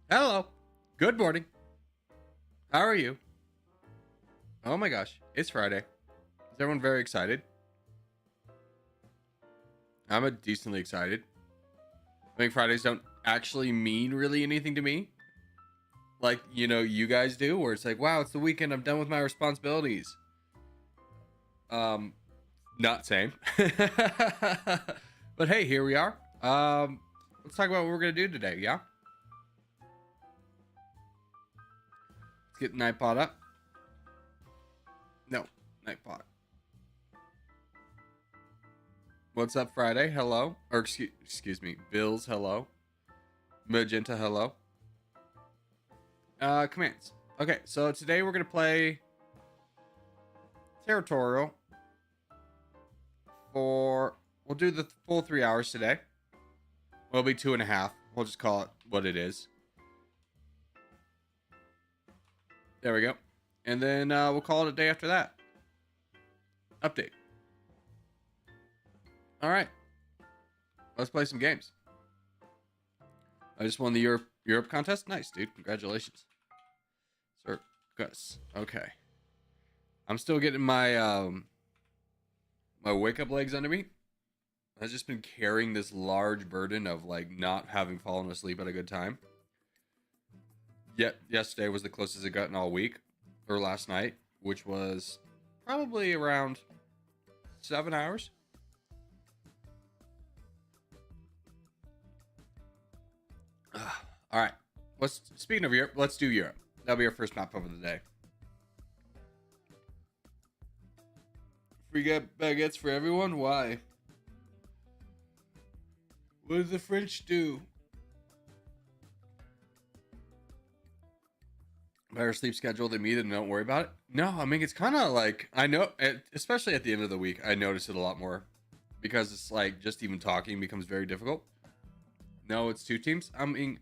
Hello. Good morning. How are you? Oh my gosh, it's Friday. Is everyone very excited? I'm a decently excited. I think Fridays don't actually mean really anything to me. Like, you guys do, where it's like, wow, it's the weekend, I'm done with my responsibilities. Um, Not same. But hey, here we are. Let's talk about what we're gonna do today, yeah? Let's get Nightbot up. No, Nightbot. What's up, Friday? Hello. Or excuse me, Bills, hello. Magenta, hello. Commands. Okay, so today we're gonna play Territorial for, we'll do the full 3 hours today. Well, it'll be 2.5. We'll just call it what it is. There we go. And then we'll call it a day after that. Update. All right. Let's play some games. I just won the Europe contest. Nice, dude. Congratulations. Sir Gus. Okay. I'm still getting my my wake up legs under me. I've just been carrying this large burden of like not having fallen asleep at a good time. Yet yesterday was the closest it gotten all week, or last night, which was probably around 7 hours. All right. Speaking of Europe, let's do Europe. That'll be our first map of the day. Free baguettes for everyone? Why? What did the French do? Better sleep schedule than me, then don't worry about it. No, I mean, it's kind of like, I know, especially at the end of the week, I notice it a lot more because it's like just even talking becomes very difficult. No, it's two teams. I mean,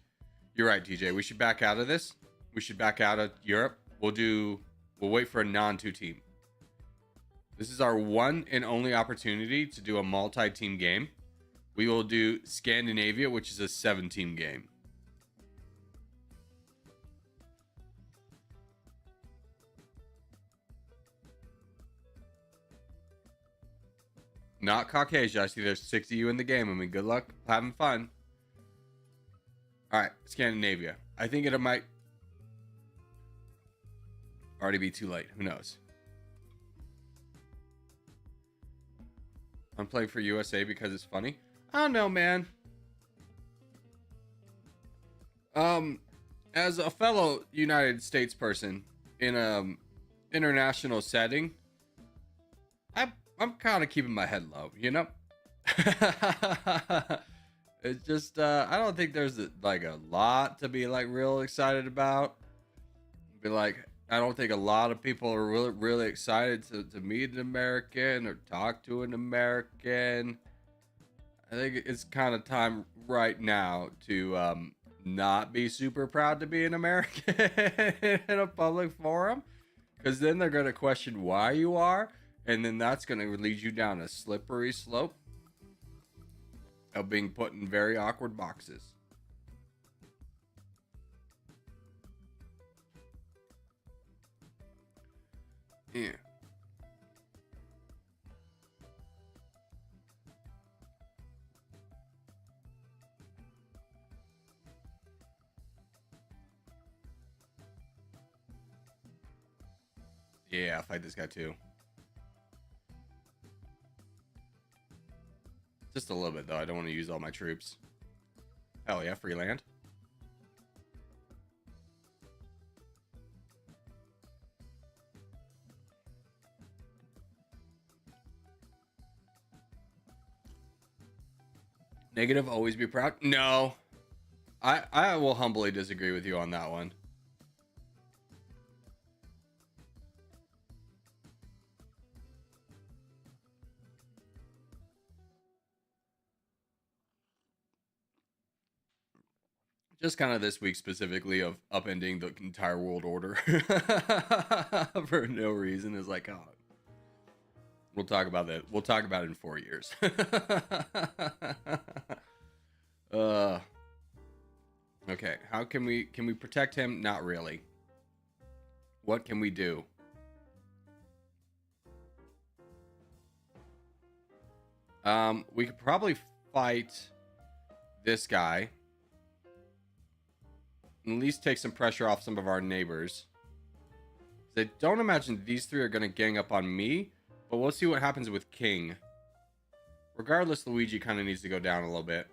you're right, TJ. We should back out of this. We should back out of Europe. We'll wait for a non-two team. This is our one and only opportunity to do a multi-team game. We will do Scandinavia, which is a 7-team game. Not Caucasia. I see there's 6 of you in the game. I mean, good luck having fun. All right, Scandinavia. I think it might already be too late. Who knows? I'm playing for USA because it's funny. I don't know, man. As a fellow United States person in a international setting, I'm kind of keeping my head low, you know? It's just I don't think there's like a lot to be like real excited about. Be like, I don't think a lot of people are really excited to meet an American or talk to an American. I think it's kind of time right now to not be super proud to be an American in a public forum, because then they're going to question why you are, and then that's going to lead you down a slippery slope of being put in very awkward boxes. Yeah. Yeah, I'll fight this guy too. Just a little bit though. I don't want to use all my troops. Hell yeah, free land. Negative, always be proud. No, I will humbly disagree with you on that one. Just kind of this week specifically of upending the entire world order for no reason is like, oh, we'll talk about that. We'll talk about it in 4 years. uh, Okay, how can we protect him? Not really. What can we do? We could probably fight this guy. At least take some pressure off some of our neighbors. I don't imagine these three are going to gang up on me, but we'll see what happens with King. Regardless, Luigi kind of needs to go down a little bit.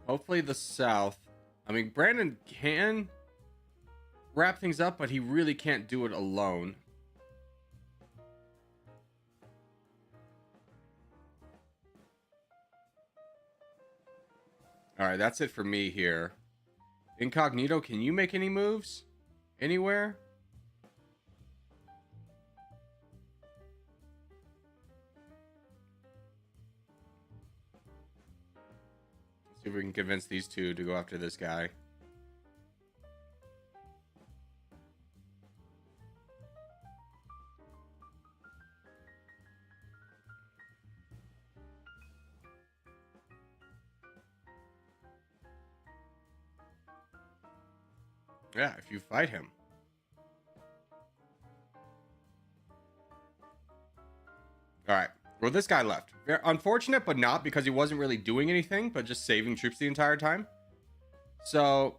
Hopefully the South. I mean, Brandon can wrap things up, but he really can't do it alone. Alright, that's it for me here. Incognito, can you make any moves? Anywhere? Let's see if we can convince these two to go after this guy. Yeah, if you fight him. Alright. Well, this guy left. Unfortunate, but not, because he wasn't really doing anything, but just saving troops the entire time. So,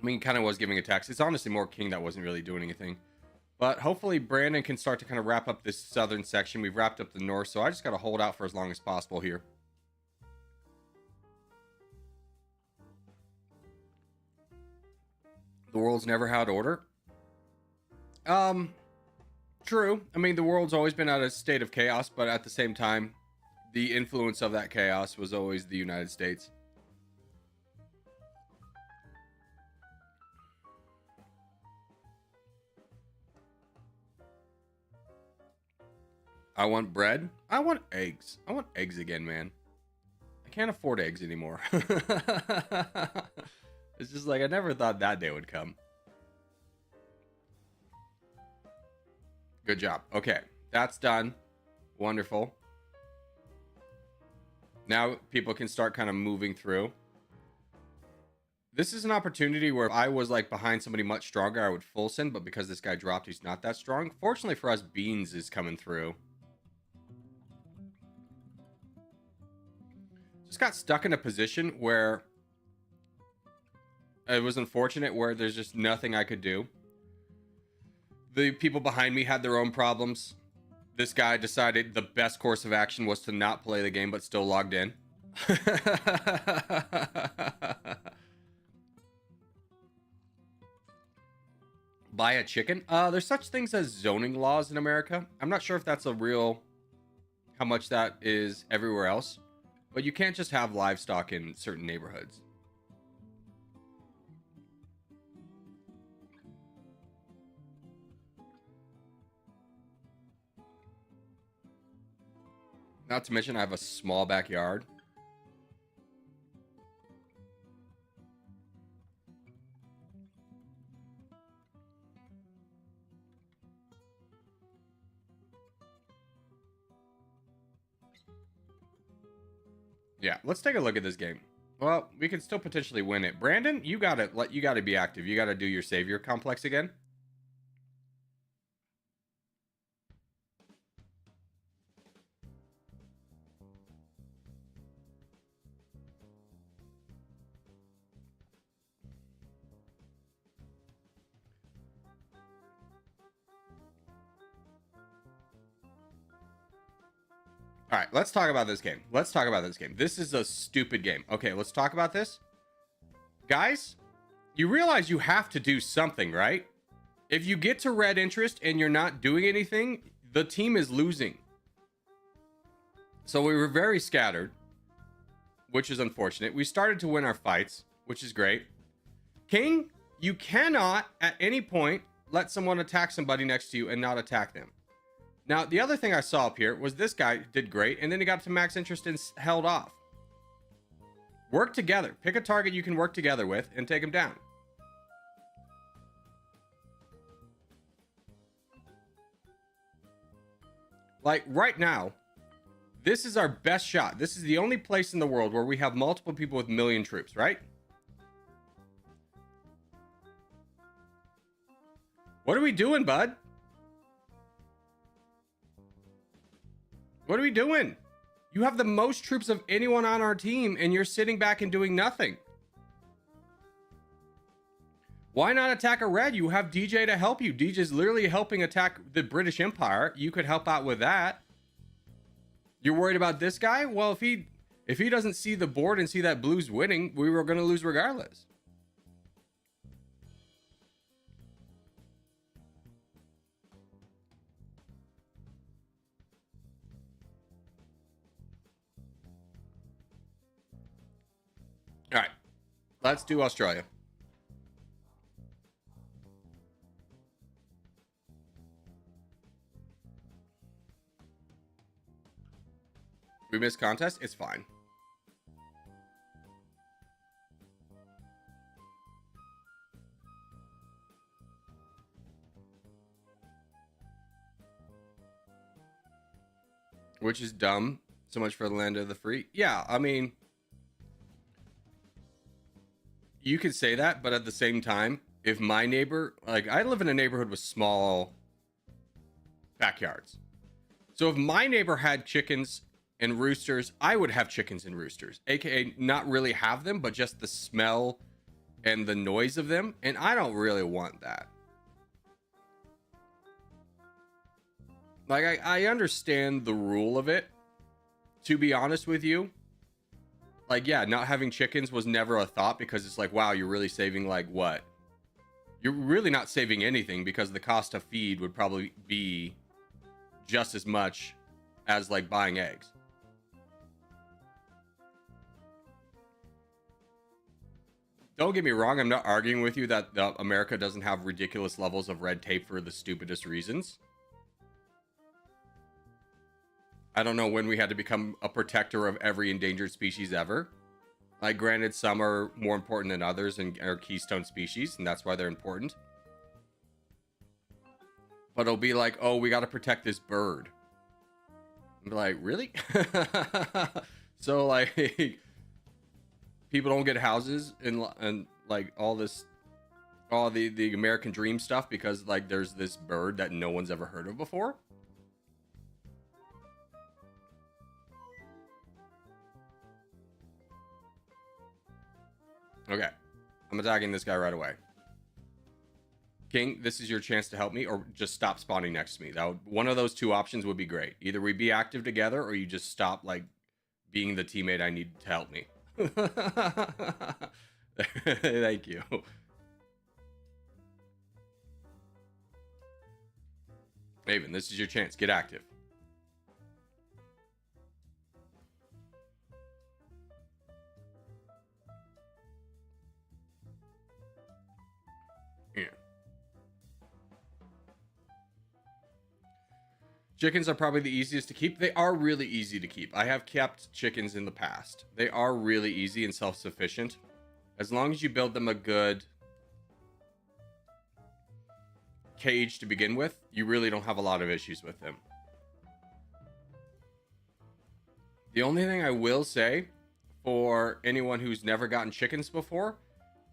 I mean, he kind of was giving attacks. It's honestly more King that wasn't really doing anything. But hopefully Brandon can start to kind of wrap up this southern section. We've wrapped up the north, so I just got to hold out for as long as possible here. The world's never had order. True. I mean, the world's always been at a state of chaos, but at the same time, the influence of that chaos was always the United States. I want bread. I want eggs. I want eggs again, man. I can't afford eggs anymore. It's just like, I never thought that day would come. Good job. Okay, that's done. Wonderful. Now people can start kind of moving through. This is an opportunity where if I was like behind somebody much stronger, I would full send, but because this guy dropped, he's not that strong. Fortunately for us, Beans is coming through. Just got stuck in a position where it was unfortunate, where there's just nothing I could do. The people behind me had their own problems. This guy decided the best course of action was to not play the game, but still logged in. Buy a chicken? There's such things as zoning laws in America. I'm not sure if that's a real, how much that is everywhere else, but you can't just have livestock in certain neighborhoods. Not to mention I have a small backyard. Yeah, let's take a look at this game. Well, we could still potentially win it. Brandon, you gotta be active. You gotta do your savior complex again. All right, let's talk about this game. Let's talk about this game. This is a stupid game. Okay, let's talk about this. Guys, you realize you have to do something, right? If you get to red interest and you're not doing anything, the team is losing. So we were very scattered, which is unfortunate. We started to win our fights, which is great. King, you cannot at any point let someone attack somebody next to you and not attack them. Now, the other thing I saw up here was this guy did great, and then he got to max interest and held off. Work together. Pick a target you can work together with and take him down. Like right now, this is our best shot. This is the only place in the world where we have multiple people with million troops, right? What are we doing, bud? What are we doing? You have the most troops of anyone on our team, and you're sitting back and doing nothing. Why not attack a red? You have DJ to help you. DJ's literally helping attack the British Empire. You could help out with that. You're worried about this guy? Well, if he doesn't see the board and see that blue's winning, we were going to lose regardless. All right, let's do Australia. We missed contest. It's fine. Which is dumb. So much for the land of the free. Yeah, I mean, you could say that, but at the same time, if my neighbor, like I live in a neighborhood with small backyards. So if my neighbor had chickens and roosters, I would have chickens and roosters, aka not really have them, but just the smell and the noise of them. And I don't really want that. Like, I understand the rule of it, to be honest with you. Like, yeah, not having chickens was never a thought, because it's like, wow, you're really saving like what? You're really not saving anything, because the cost of feed would probably be just as much as like buying eggs. Don't get me wrong, I'm not arguing with you that America doesn't have ridiculous levels of red tape for the stupidest reasons. I don't know when we had to become a protector of every endangered species ever. Like, granted, some are more important than others and are keystone species, and that's why they're important. But it'll be like, oh, we got to protect this bird. I'm like, really? So, like, people don't get houses and like all the American dream stuff because like there's this bird that no one's ever heard of before. Okay, I'm attacking this guy right away. King, this is your chance to help me, or just stop spawning next to me. One of those two options would be great. Either we be active together, or you just stop like being the teammate I need to help me. Thank you. Maven, this is your chance. Get active. Yeah. Chickens are probably the easiest to keep. They are really easy to keep. I have kept chickens in the past. They are really easy and self-sufficient. As long as you build them a good cage to begin with, you really don't have a lot of issues with them. The only thing I will say for anyone who's never gotten chickens before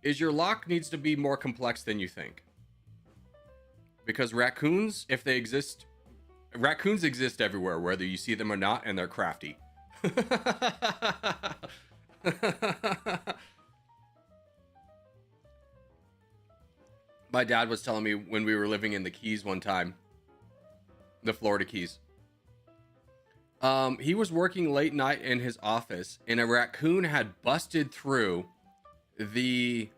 is your lock needs to be more complex than you think. Because raccoons, if they exist, raccoons exist everywhere, whether you see them or not, and they're crafty. My dad was telling me when we were living in the Keys one time, the Florida Keys. He was working late night in his office, and a raccoon had busted through the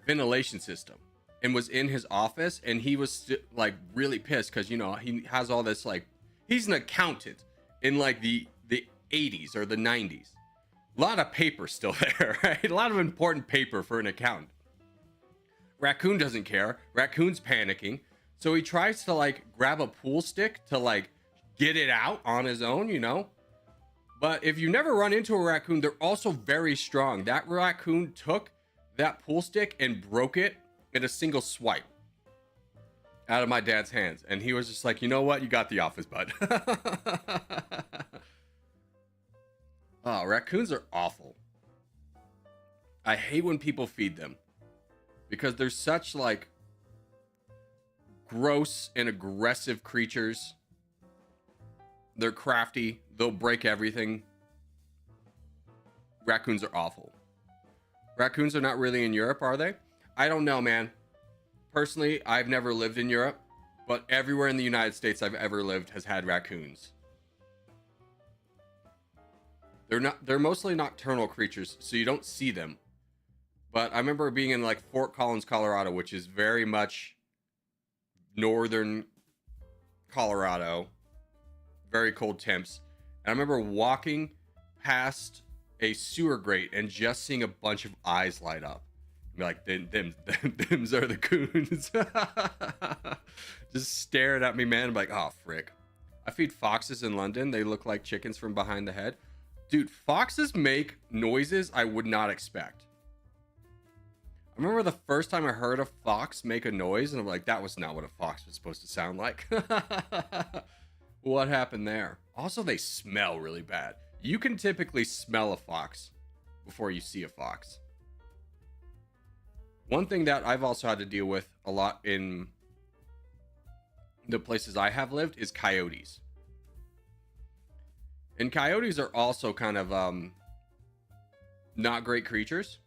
ventilation system and was in his office, and he was like really pissed because, you know, he has all this, like, he's an accountant in like the 80s or the 90s. A lot of paper still there, right? A lot of important paper for an accountant. Raccoon doesn't care. Raccoon's panicking. So he tries to like grab a pool stick to like get it out on his own, you know? But if you never run into a raccoon, they're also very strong. That raccoon took that pool stick and broke it in a single swipe. out of my dad's hands. And he was just like, you know what? You got the office, bud. Oh, raccoons are awful. I hate when people feed them because they're such like gross and aggressive creatures. They're crafty. They'll break everything. Raccoons are awful. Raccoons are not really in Europe, are they? I don't know, man. Personally, I've never lived in Europe, but everywhere in the United States I've ever lived has had raccoons. They're mostly nocturnal creatures, so you don't see them. But I remember being in like Fort Collins, Colorado, which is very much northern Colorado, very cold temps. And I remember walking past a sewer grate and just seeing a bunch of eyes light up. Be like, them's are the coons. Just staring at me, man. I'm like, oh, frick. I feed foxes in London. They look like chickens from behind the head. Dude, foxes make noises I would not expect. I remember the first time I heard a fox make a noise, and I'm like, that was not what a fox was supposed to sound like. What happened there? Also, they smell really bad. You can typically smell a fox before you see a fox. One thing that I've also had to deal with a lot in the places I have lived is coyotes. And coyotes are also kind of not great creatures,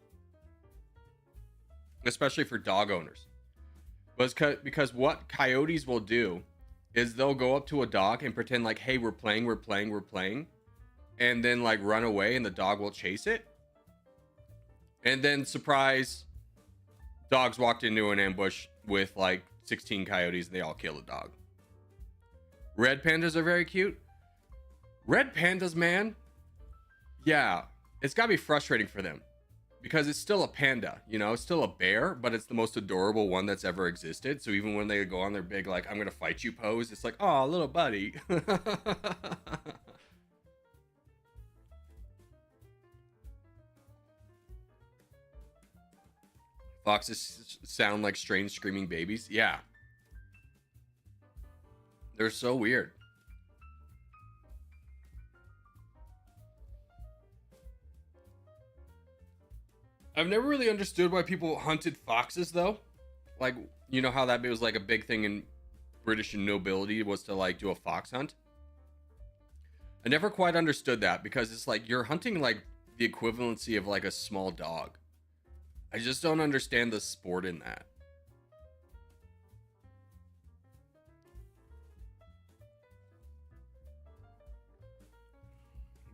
especially for dog owners. Because what coyotes will do is they'll go up to a dog and pretend like, hey, we're playing, and then like run away, and the dog will chase it. And then surprise, dogs walked into an ambush with like 16 coyotes, and they all kill the dog. Red pandas are very cute. Red pandas, man. Yeah, it's gotta be frustrating for them because it's still a panda, you know, it's still a bear, but it's the most adorable one that's ever existed. So even when they go on their big, like, I'm gonna fight you pose, it's like, oh, little buddy. Foxes sound like strange screaming babies. Yeah. They're so weird. I've never really understood why people hunted foxes, though. Like, you know how that was like a big thing in British nobility was to like do a fox hunt? I never quite understood that because it's like you're hunting like the equivalency of like a small dog. I just don't understand the sport in that.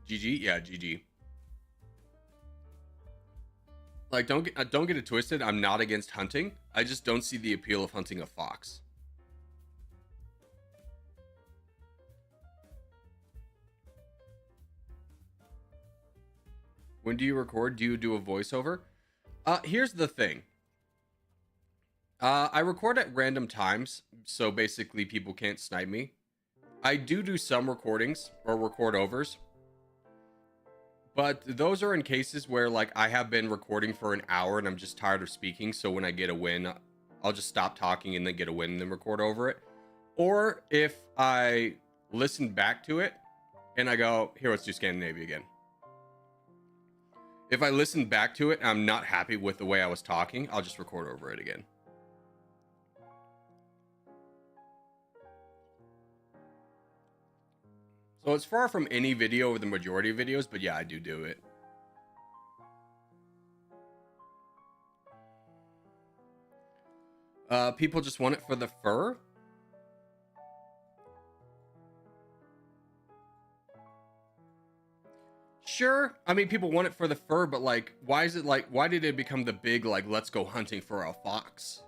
GG? Yeah, GG. Like, don't get it twisted. I'm not against hunting. I just don't see the appeal of hunting a fox. When do you record? Do you do a voiceover? Here's the thing. I record at random times, so basically people can't snipe me. I do some recordings or record overs. But those are in cases where like I have been recording for an hour and I'm just tired of speaking. So when I get a win, I'll just stop talking and then get a win and then record over it. Or if I listen back to it and I go, here, let's do Scandinavia again. If I listen back to it and I'm not happy with the way I was talking, I'll just record over it again. So it's far from any video over the majority of videos, but yeah, I do it. People just want it for the fur? Sure. I mean, people want it for the fur, but like, why did it become the big, like, let's go hunting for a fox?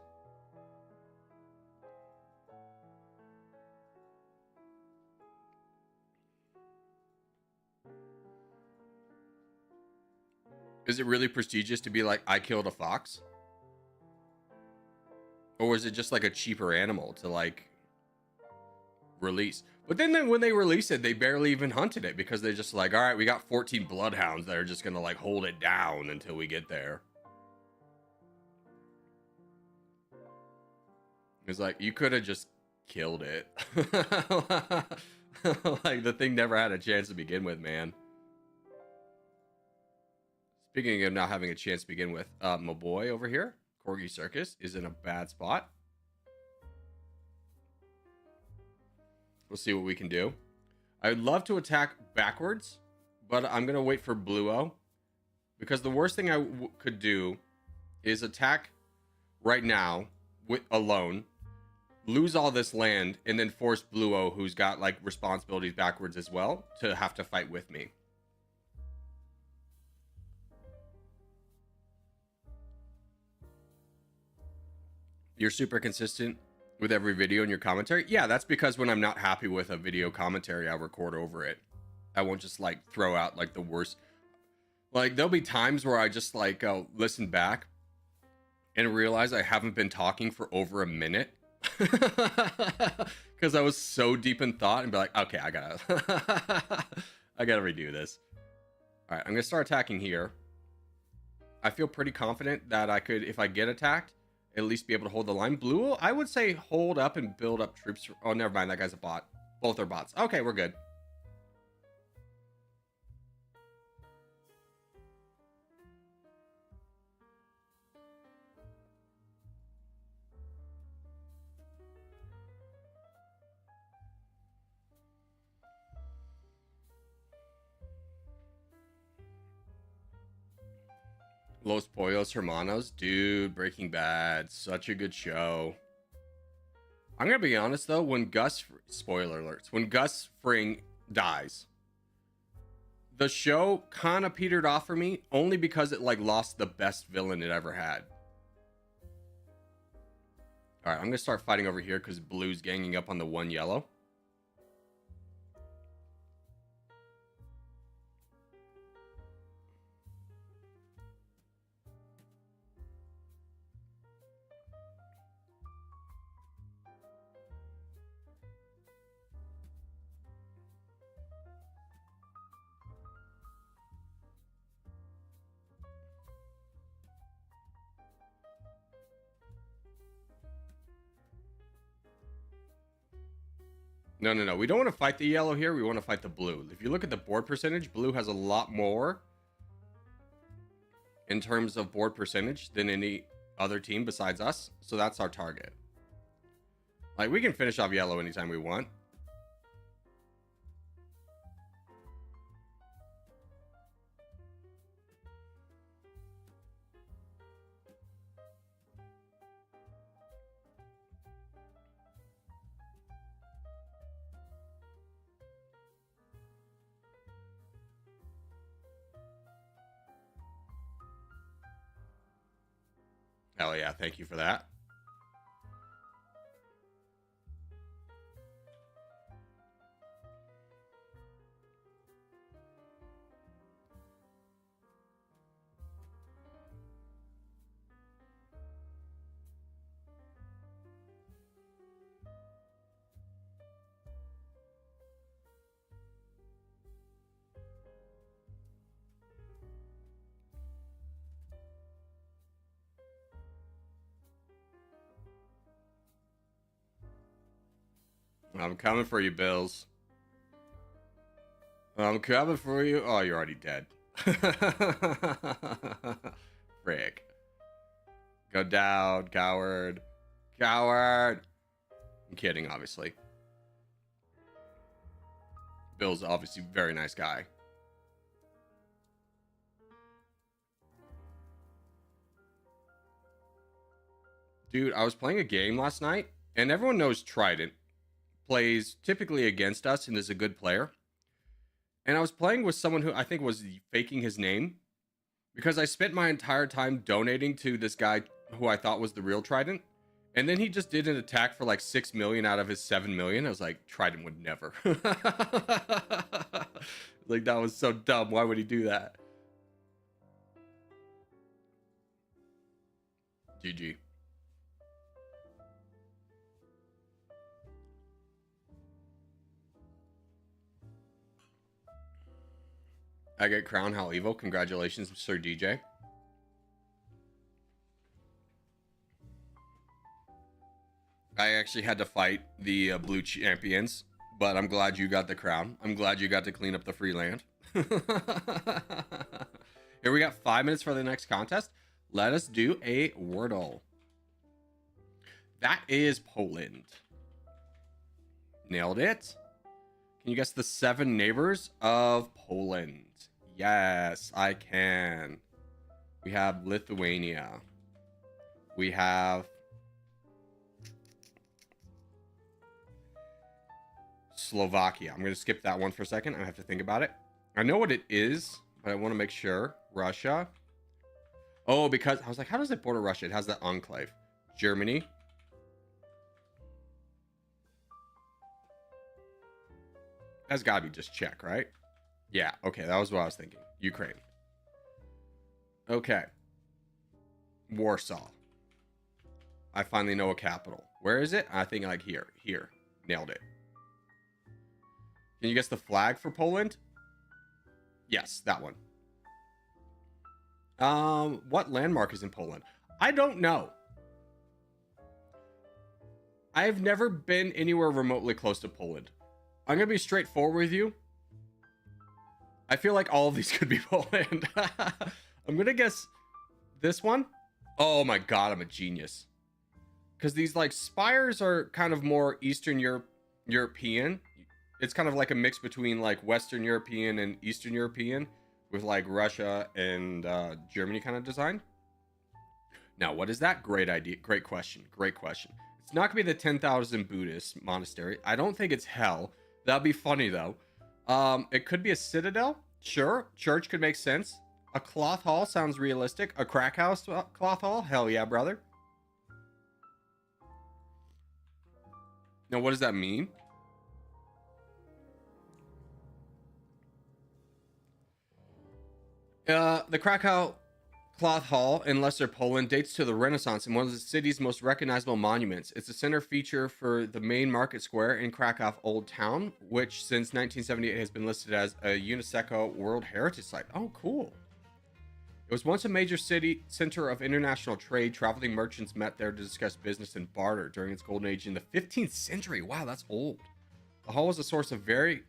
Is it really prestigious to be like, I killed a fox? Or is it just like a cheaper animal to like release? But then when they release it, they barely even hunted it because they're just like, all right, we got 14 bloodhounds that are just going to like hold it down until we get there. It's like, you could have just killed it. Like, the thing never had a chance to begin with, man. Speaking of not having a chance to begin with, my boy over here, Corgi Circus, is in a bad spot. We'll see what we can do. I would love to attack backwards, but I'm going to wait for Bluo. Because the worst thing I could do is attack right now alone, lose all this land, and then force Bluo, who's got like responsibilities backwards as well, to have to fight with me. You're super consistent with every video in your commentary. Yeah, that's because when I'm not happy with a video commentary, I record over it. I won't just like throw out like the worst. Like, there'll be times where I just like listen back and realize I haven't been talking for over a minute because I was so deep in thought, and be like, okay, I gotta redo this. All right, I'm gonna start attacking here. I feel pretty confident that I could, if I get attacked, at least be able to hold the line. Blue, I would say hold up and build up troops. Oh, never mind, that guy's a bot. Both are bots. Okay, we're good. Los Pollos Hermanos, dude, Breaking Bad, such a good show. I'm gonna be honest though, when Gus, spoiler alerts, when Gus Fring dies, the show kind of petered off for me, only because it like lost the best villain it ever had. All right, I'm gonna start fighting over here because Blue's ganging up on the one yellow. No. We don't want to fight the yellow here. We want to fight the blue. If you look at the board percentage, blue has a lot more in terms of board percentage than any other team besides us. So that's our target. Like, we can finish off yellow anytime we want. Hell yeah, thank you for that. I'm coming for you, Bills. I'm coming for you. Oh, you're already dead. Frick. Go down, coward. Coward. I'm kidding, obviously. Bill's obviously a very nice guy. Dude, I was playing a game last night, and everyone knows Trident plays typically against us and is a good player. And I was playing with someone who I think was faking his name, because I spent my entire time donating to this guy who I thought was the real Trident. And then he just did an attack for like 6 million out of his 7 million. I was like, Trident would never. Like, that was so dumb. Why would he do that? GG. I get Crown Hell Evil. Congratulations, Sir DJ. I actually had to fight the blue champions, but I'm glad you got the crown. I'm glad you got to clean up the free land. Here we got 5 minutes for the next contest. Let us do a Worldle. That is Poland. Nailed it. Can you guess the 7 neighbors of Poland? Yes, I can. We have Lithuania. We have Slovakia. I'm going to skip that one for a second. I have to think about it. I know what it is, but I want to make sure. Russia. Oh, because I was like, how does it border Russia? It has that enclave. Germany. That's got to be just Czech, right? Yeah, okay, that was what I was thinking. Ukraine. Okay. Warsaw. I finally know a capital. Where is it? I think like here. Here. Nailed it. Can you guess the flag for Poland? Yes, that one. What landmark is in Poland? I don't know. I've never been anywhere remotely close to Poland. I'm gonna be straightforward with you. I feel like all of these could be Poland. I'm gonna guess this one. Oh my god, I'm a genius. Because these like spires are kind of more Eastern European. It's kind of like a mix between like Western European and Eastern European with like Russia and Germany kind of design. Now, what is that? Great idea. Great question. Great question. It's not gonna be the 10,000 Buddhist monastery. I don't think it's hell. That'd be funny though. It could be a citadel. Sure. Church could make sense. A cloth hall sounds realistic. A crack house cloth hall? Hell yeah, brother. Now, what does that mean? The Krakow Cloth Hall in Lesser Poland dates to the Renaissance and one of the city's most recognizable monuments. It's a center feature for the main market square in Krakow Old Town, which since 1978 has been listed as a UNESCO World Heritage Site. Oh, cool. It was once a major city center of international trade. Traveling merchants met there to discuss business and barter during its golden age in the 15th century. Wow, that's old. The hall was a source of a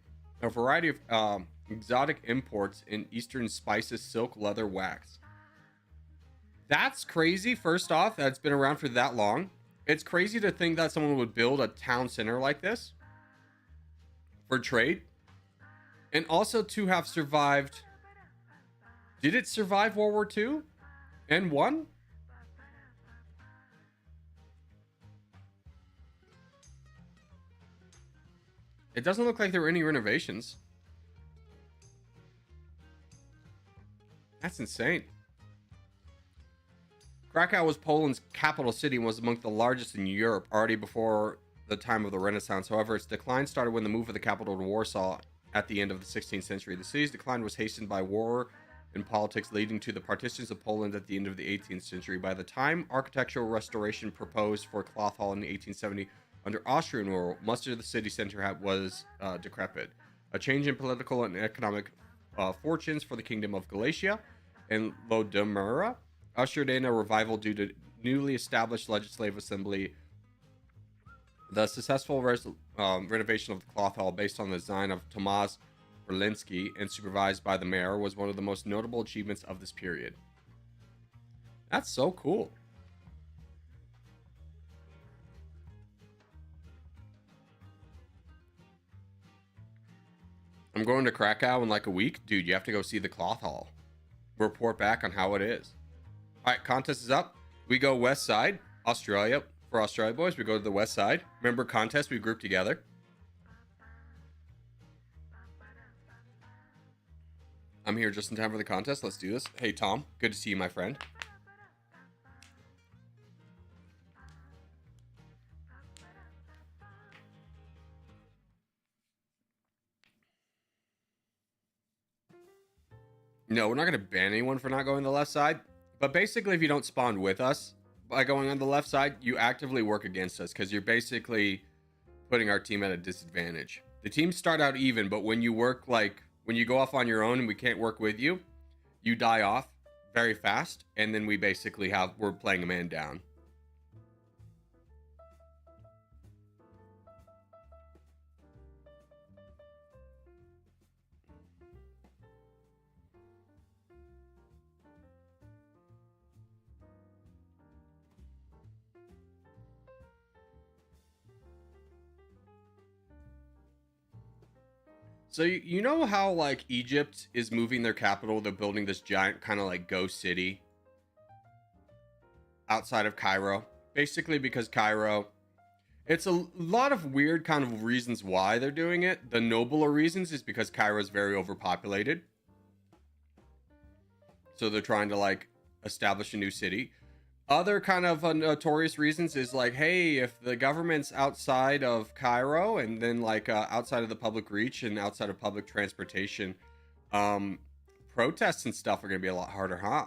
variety of exotic imports in Eastern spices, silk, leather, wax. That's crazy. First off, that's been around for that long. It's crazy to think that someone would build a town center like this for trade, and also to have survived. Did it survive World War II and won? It doesn't look like there were any renovations. That's insane. Krakow was Poland's capital city and was among the largest in Europe already before the time of the Renaissance. However, its decline started when the move of the capital to Warsaw at the end of the 16th century. The city's decline was hastened by war and politics, leading to the partitions of Poland at the end of the 18th century. By the time architectural restoration proposed for Cloth Hall in 1870 under Austrian rule, much of the city center was decrepit. A change in political and economic fortunes for the Kingdom of Galicia and Lodomeria ushered in a revival due to newly established legislative assembly. The successful renovation of the Cloth Hall, based on the design of Tomasz Berlinski and supervised by the mayor, was one of the most notable achievements of this period. That's so cool. I'm going to Krakow in like a week. Dude, you have to go see the Cloth Hall. Report back on how it is. All right, contest is up. We go west side, Australia. For Australia boys, we go to the west side. Remember contest, we group together. I'm here just in time for the contest. Let's do this. Hey, Tom. Good to see you, my friend. No, we're not going to ban anyone for not going to the left side. But basically, if you don't spawn with us by going on the left side, you actively work against us because you're basically putting our team at a disadvantage. The teams start out even, but when you work like... when you go off on your own and we can't work with you, you die off very fast, and then we basically we're playing a man down. So you know how like Egypt is moving their capital? They're building this giant kind of like ghost city outside of Cairo. Basically because Cairo, it's a lot of weird kind of reasons why they're doing it. The nobler reasons is because Cairo is very overpopulated. So they're trying to like establish a new city. Other kind of notorious reasons is like, hey, if the government's outside of Cairo and then like outside of the public reach and outside of public transportation, protests and stuff are going to be a lot harder, huh?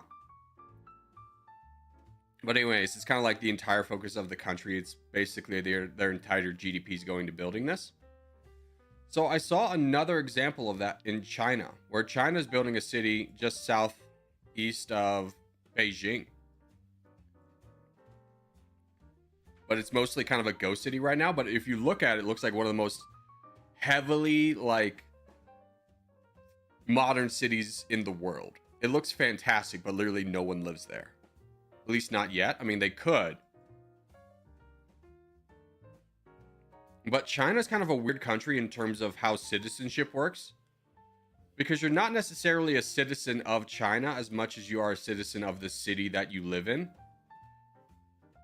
But anyways, it's kind of like the entire focus of the country. It's basically their entire GDP is going to building this. So I saw another example of that in China, where China is building a city just southeast of Beijing. But it's mostly kind of a ghost city right now. But if you look at it, it looks like one of the most heavily like modern cities in the world. It looks fantastic, but literally no one lives there. At least not yet. I mean, they could. But China's kind of a weird country in terms of how citizenship works. Because you're not necessarily a citizen of China as much as you are a citizen of the city that you live in.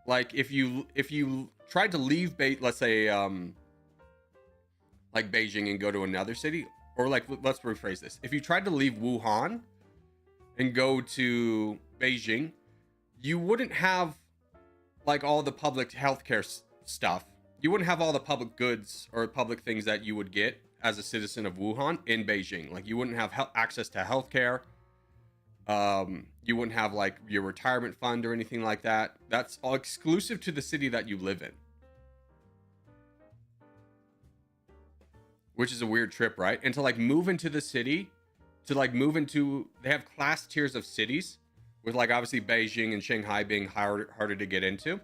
Like if you tried to leave let's say like Beijing and go to another city, or like let's rephrase this. If you tried to leave Wuhan and go to Beijing, you wouldn't have like all the public healthcare stuff. You wouldn't have all the public goods or public things that you would get as a citizen of Wuhan in Beijing. Like you wouldn't have access to healthcare. You wouldn't have like your retirement fund or anything like that. That's all exclusive to the city that you live in. Which is a weird trip, right? And to like move into the city, to like move into, they have class tiers of cities with like obviously Beijing and Shanghai being harder to get into.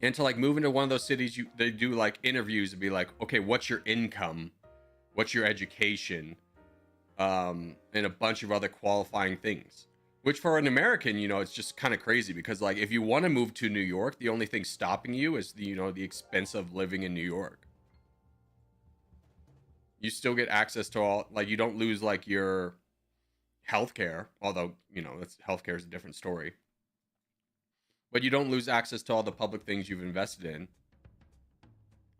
And to like move into one of those cities, they do like interviews and be like, okay, what's your income? What's your education? And a bunch of other qualifying things, which for an American, you know, it's just kind of crazy because like if you want to move to New York, the only thing stopping you is the, you know, the expense of living in New York. You still get access to all, like you don't lose like your healthcare, although, you know, that's healthcare is a different story. But you don't lose access to all the public things you've invested in,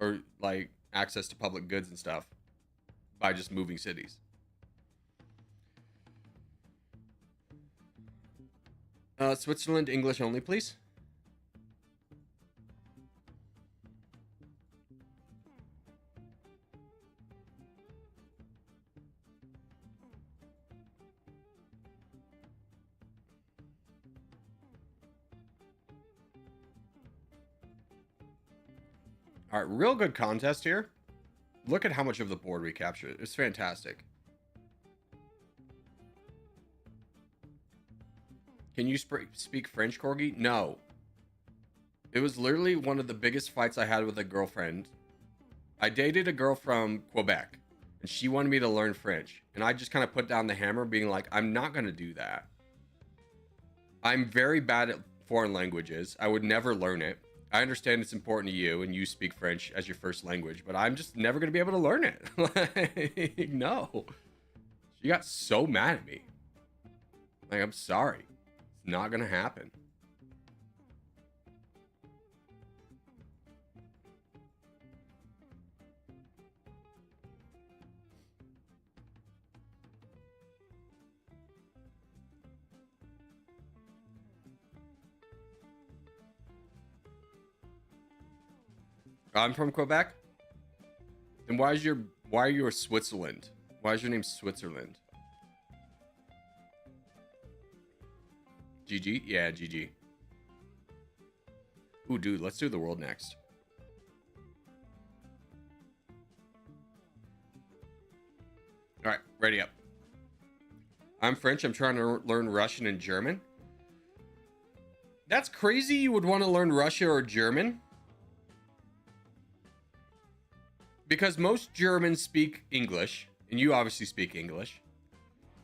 or like access to public goods and stuff by just moving cities. Switzerland, English only, please. All right, real good contest here. Look at how much of the board we captured. It's fantastic. Can you speak French, Corgi? No. It was literally one of the biggest fights I had with a girlfriend. I dated a girl from Quebec, and she wanted me to learn French. And I just kind of put down the hammer, being like, I'm not going to do that. I'm very bad at foreign languages. I would never learn it. I understand it's important to you, and you speak French as your first language, but I'm just never going to be able to learn it. Like, no. She got so mad at me. Like, I'm sorry. Not gonna happen. I'm from Quebec. Then why are you a Switzerland? Why is your name Switzerland? GG? Yeah, GG. Ooh, dude, let's do the world next. All right, ready up. I'm French. I'm trying to learn Russian and German. That's crazy you would want to learn Russian or German. Because most Germans speak English, and you obviously speak English.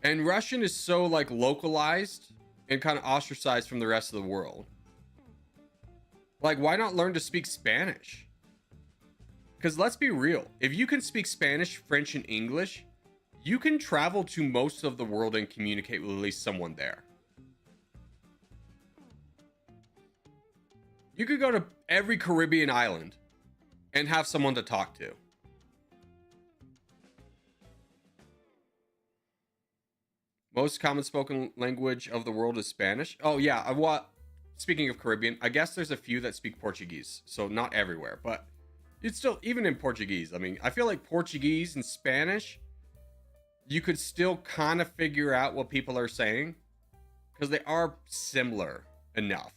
And Russian is so like localized and kind of ostracized from the rest of the world. Like, why not learn to speak Spanish? Because let's be real, if you can speak Spanish, French, and English, you can travel to most of the world and communicate with at least someone there. You could go to every Caribbean island and have someone to talk to. Most common spoken language of the world is Spanish. Oh yeah, speaking of Caribbean, I guess there's a few that speak Portuguese, so not everywhere, but it's still, even in Portuguese, I mean, I feel like Portuguese and Spanish, you could still kind of figure out what people are saying because they are similar enough.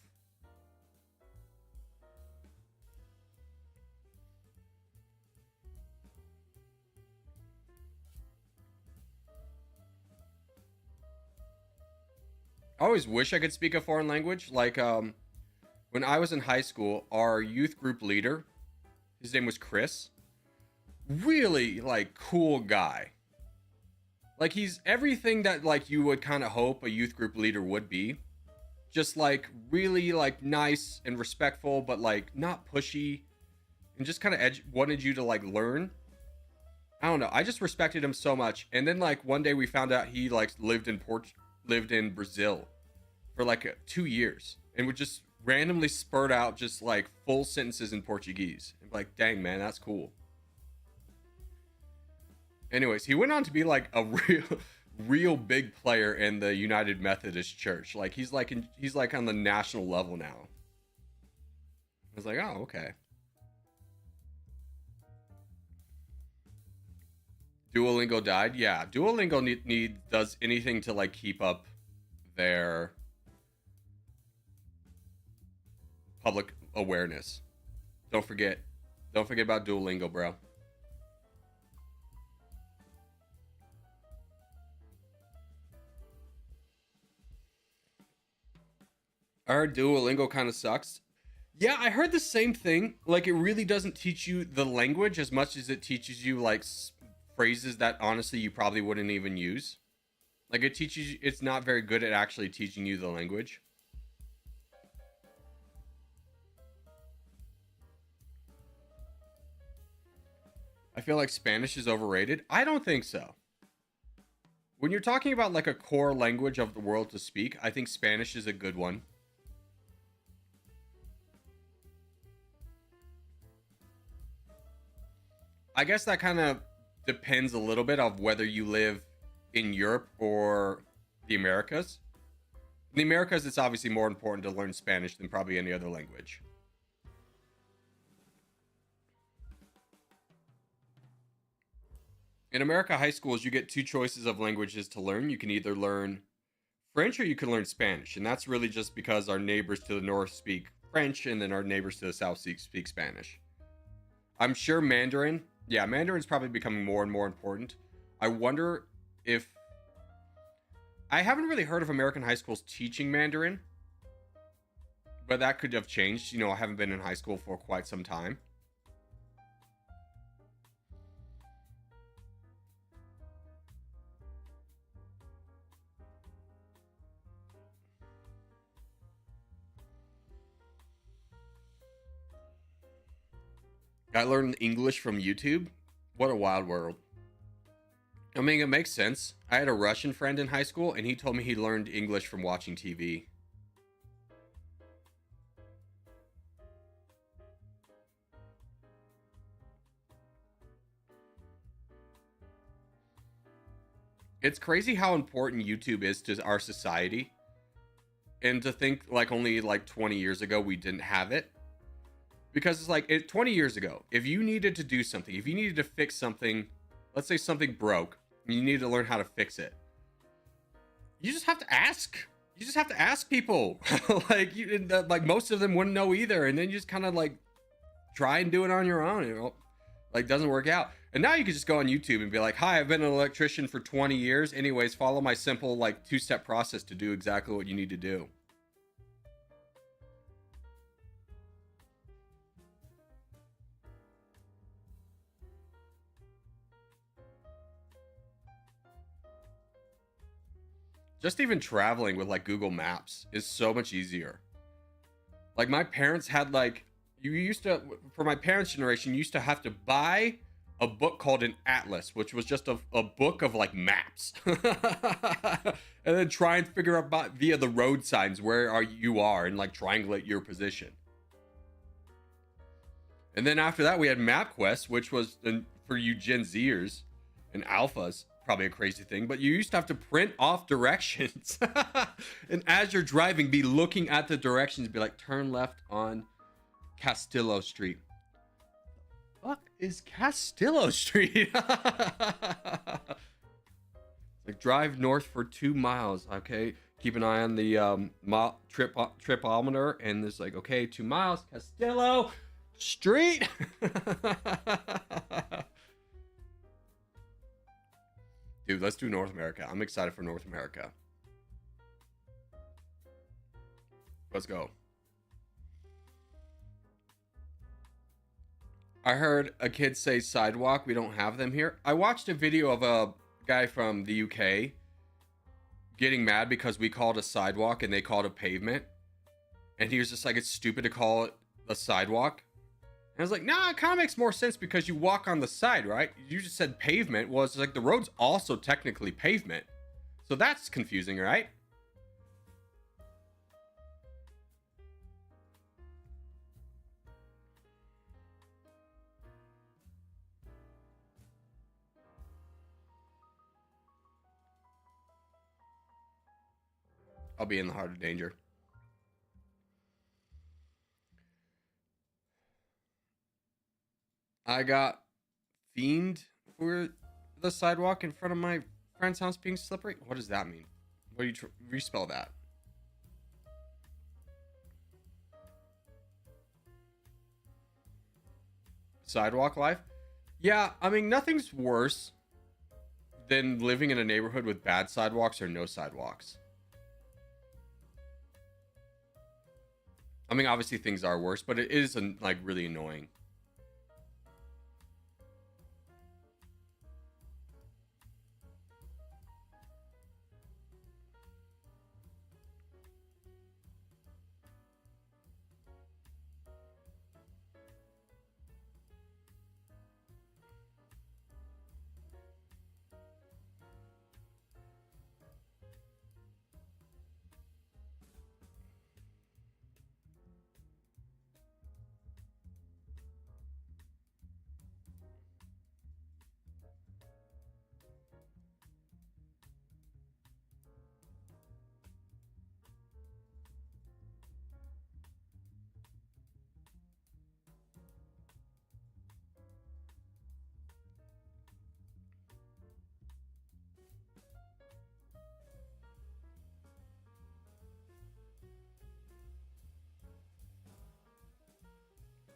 I always wish I could speak a foreign language. Like, when I was in high school, our youth group leader, his name was Chris. Really, like, cool guy. Like, he's everything that, like, you would kind of hope a youth group leader would be. Just, like, really, like, nice and respectful, but, like, not pushy. And just kind of wanted you to, like, learn. I don't know. I just respected him so much. And then, like, one day we found out he, like, lived in Brazil for, like, 2 years. And would just randomly spurt out just, like, full sentences in Portuguese. And, like, dang, man, that's cool. Anyways, he went on to be like a real big player in the United Methodist Church. Like he's like on the national level now. I was like, oh, okay. Duolingo died. Yeah, Duolingo does anything to like keep up their public awareness. Don't forget about Duolingo, bro. I heard Duolingo kind of sucks. Yeah, I heard the same thing. Like, it really doesn't teach you the language as much as it teaches you, like, phrases that honestly you probably wouldn't even use. Like, it's not very good at actually teaching you the language. I feel like Spanish is overrated. I don't think so. When you're talking about, like, a core language of the world to speak, I think Spanish is a good one. I guess that kind of depends a little bit of whether you live in Europe or the Americas. In the Americas, it's obviously more important to learn Spanish than probably any other language. In America, high schools, you get two choices of languages to learn. You can either learn French or you can learn Spanish. And that's really just because our neighbors to the north speak French and then our neighbors to the south speak Spanish. I'm sure Mandarin. Yeah, Mandarin's probably becoming more and more important. I wonder if... I haven't really heard of American high schools teaching Mandarin. But that could have changed. You know, I haven't been in high school for quite some time. I learned English from YouTube. What a wild world. I mean, it makes sense. I had a Russian friend in high school, and he told me he learned English from watching TV. It's crazy how important YouTube is to our society. And to think, like, only, like, 20 years ago, we didn't have it. Because it's like 20 years ago, if you needed to do something, if you needed to fix something, let's say something broke, and you needed to learn how to fix it, you just have to ask. You just have to ask people. like most of them wouldn't know either, and then you just kind of like try and do it on your own. You know, like doesn't work out. And now you can just go on YouTube and be like, "Hi, I've been an electrician for 20 years. Anyways, follow my simple like 2-step process to do exactly what you need to do." Just even traveling with like Google Maps is so much easier. Like my parents had like You used to, for my parents' generation, you used to have to buy a book called an atlas, which was just a book of like maps, and then try and figure out via the road signs where you are and like triangulate your position. And then after that, we had MapQuest, which was for you Gen Zers and Alphas, probably a crazy thing, but you used to have to print off directions. And as you're driving, be looking at the directions, be like, turn left on Castillo Street. What is Castillo Street? Like, drive north for 2 miles. Okay, keep an eye on the tripometer, and it's like, okay, 2 miles, Castillo Street. Dude, let's do North America. I'm excited for North America. Let's go. I heard a kid say sidewalk. We don't have them here. I watched a video of a guy from the UK getting mad because we called a sidewalk and they called a pavement. And he was just like, it's stupid to call it a sidewalk. And I was like, nah, it kind of makes more sense because you walk on the side, right? You just said pavement. Well, it's like the road's also technically pavement. So that's confusing, right? I'll be in the heart of danger. I got fiend for the sidewalk in front of my friend's house being slippery. What does that mean? What do you respell that? Sidewalk life? Yeah, I mean, nothing's worse than living in a neighborhood with bad sidewalks or no sidewalks. I mean, obviously things are worse, but it is like really annoying.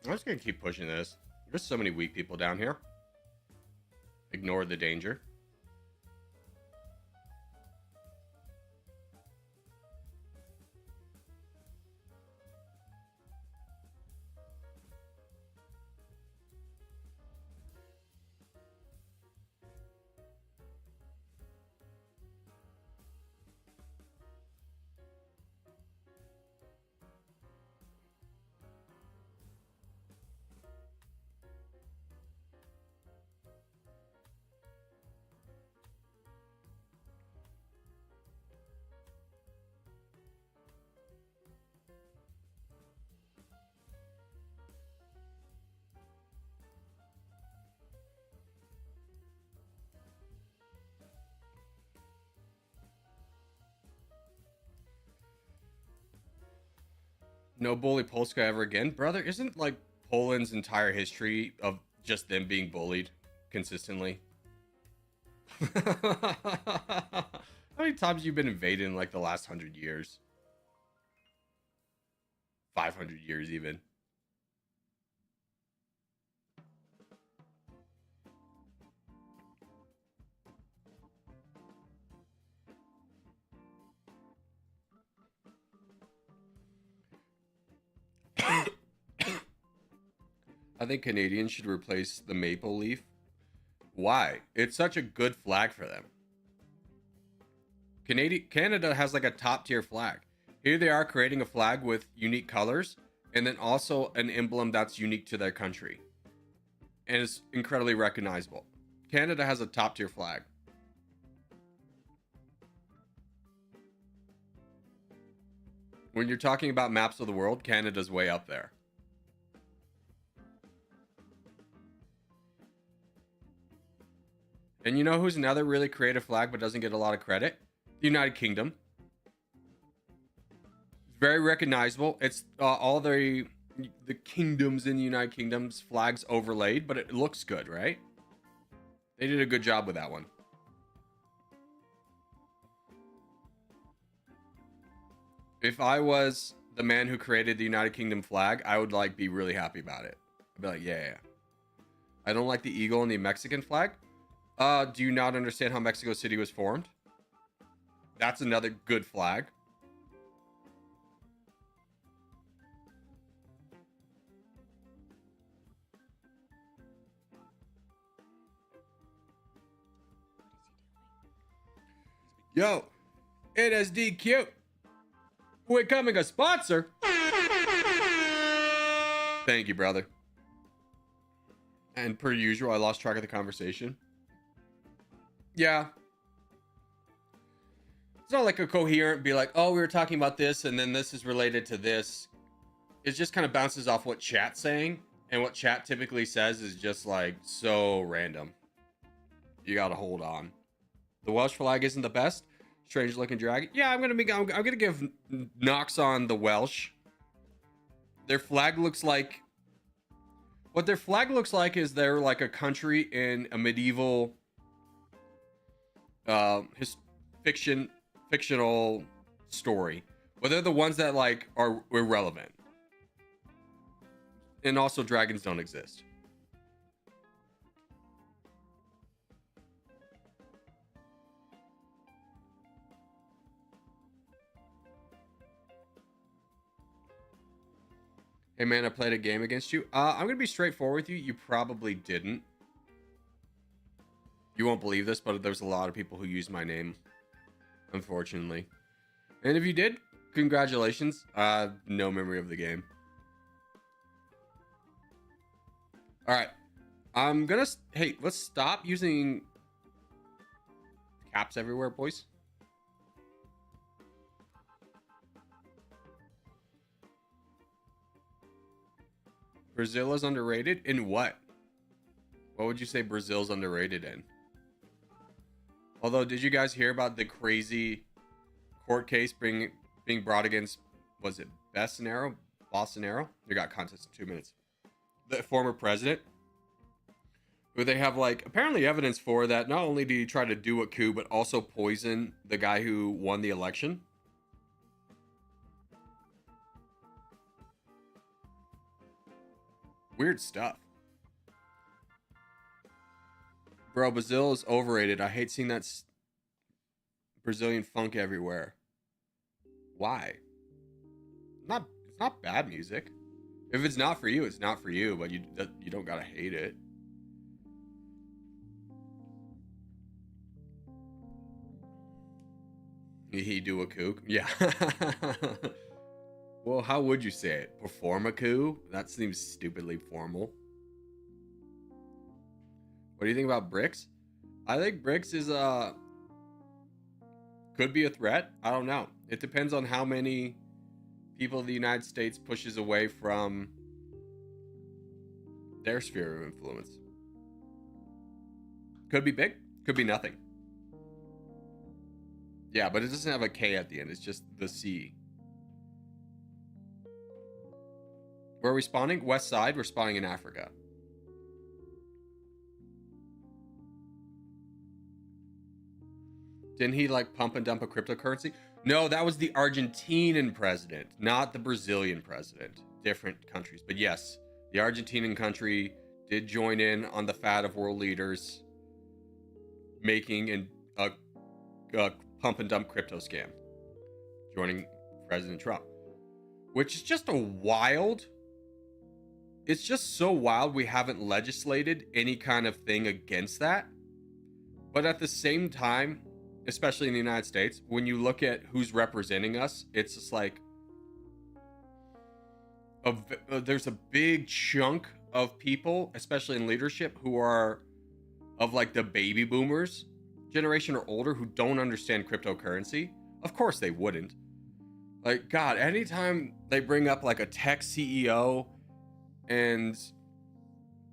I'm just gonna keep pushing this. There's so many weak people down here. Ignore the danger. No bully Polska ever again. Brother, isn't like Poland's entire history of just them being bullied consistently? How many times have you been invaded in like the last 100 years? 500 years even. I think Canadians should replace the maple leaf. Why? It's such a good flag for them. Canada has like a top tier flag. Here they are creating a flag with unique colors, and then also an emblem that's unique to their country and is incredibly recognizable. Canada has a top tier flag. When you're talking about maps of the world, Canada's way up there. And you know who's another really creative flag but doesn't get a lot of credit? The United Kingdom. It's very recognizable. It's all the kingdoms in the United Kingdom's flags overlaid, but it looks good, right? They did a good job with that one. If I was the man who created the United Kingdom flag, I would like be really happy about it. I'd be like, yeah. I don't like the eagle and the Mexican flag. Do you not understand how Mexico City was formed? That's another good flag. Yo, NSDQ. Becoming a sponsor. Thank you, brother. And per usual, I lost track of the conversation. Yeah. It's not like a coherent be like, oh, we were talking about this and then this is related to this. It just kind of bounces off what chat's saying. And what chat typically says is just like so random. You gotta hold on. The Welsh flag isn't the best. Strange looking dragon. Yeah, I'm gonna give knocks on the Welsh. Their flag looks like what their flag looks like is they're like a country in a medieval fictional story. But they're the ones that like are irrelevant. And also dragons don't exist. Hey man, I played a game against you. I'm gonna be straightforward with you. You probably didn't. You won't believe this, but there's a lot of people who use my name, unfortunately. And if you did, congratulations. No memory of the game. All right, I'm gonna. Hey, let's stop using caps everywhere, boys. Brazil is underrated in what? What would you say Brazil's underrated in? Although, did you guys hear about the crazy court case being brought against, was it Bolsonaro? They got contest in 2 minutes. The former president, who they have like apparently evidence for that not only did he try to do a coup, but also poison the guy who won the election. Weird stuff. Bro, Brazil is overrated. I hate seeing that Brazilian funk everywhere. Why? It's not bad music. If it's not for you, it's not for you, but you don't gotta hate it. He do a coup? Yeah. Well, how would you say it? Perform a coup? That seems stupidly formal. What do you think about BRICS? I think BRICS is could be a threat. I don't know. It depends on how many people the United States pushes away from their sphere of influence. Could be big, could be nothing. Yeah, but it doesn't have a K at the end. It's just the C. Where are we spawning? West side. We're spawning in Africa. Didn't he like pump and dump a cryptocurrency? No, that was the Argentinian president, not the Brazilian president. Different countries. But yes, the Argentinian country did join in on the fad of world leaders making a pump and dump crypto scam, joining President Trump, which is just a wild. It's just so wild we haven't legislated any kind of thing against that. But at the same time, especially in the United States, when you look at who's representing us, it's just like there's a big chunk of people, especially in leadership, who are of like the baby boomers generation or older, who don't understand cryptocurrency. Of course they wouldn't. Like, God, anytime they bring up like a tech CEO and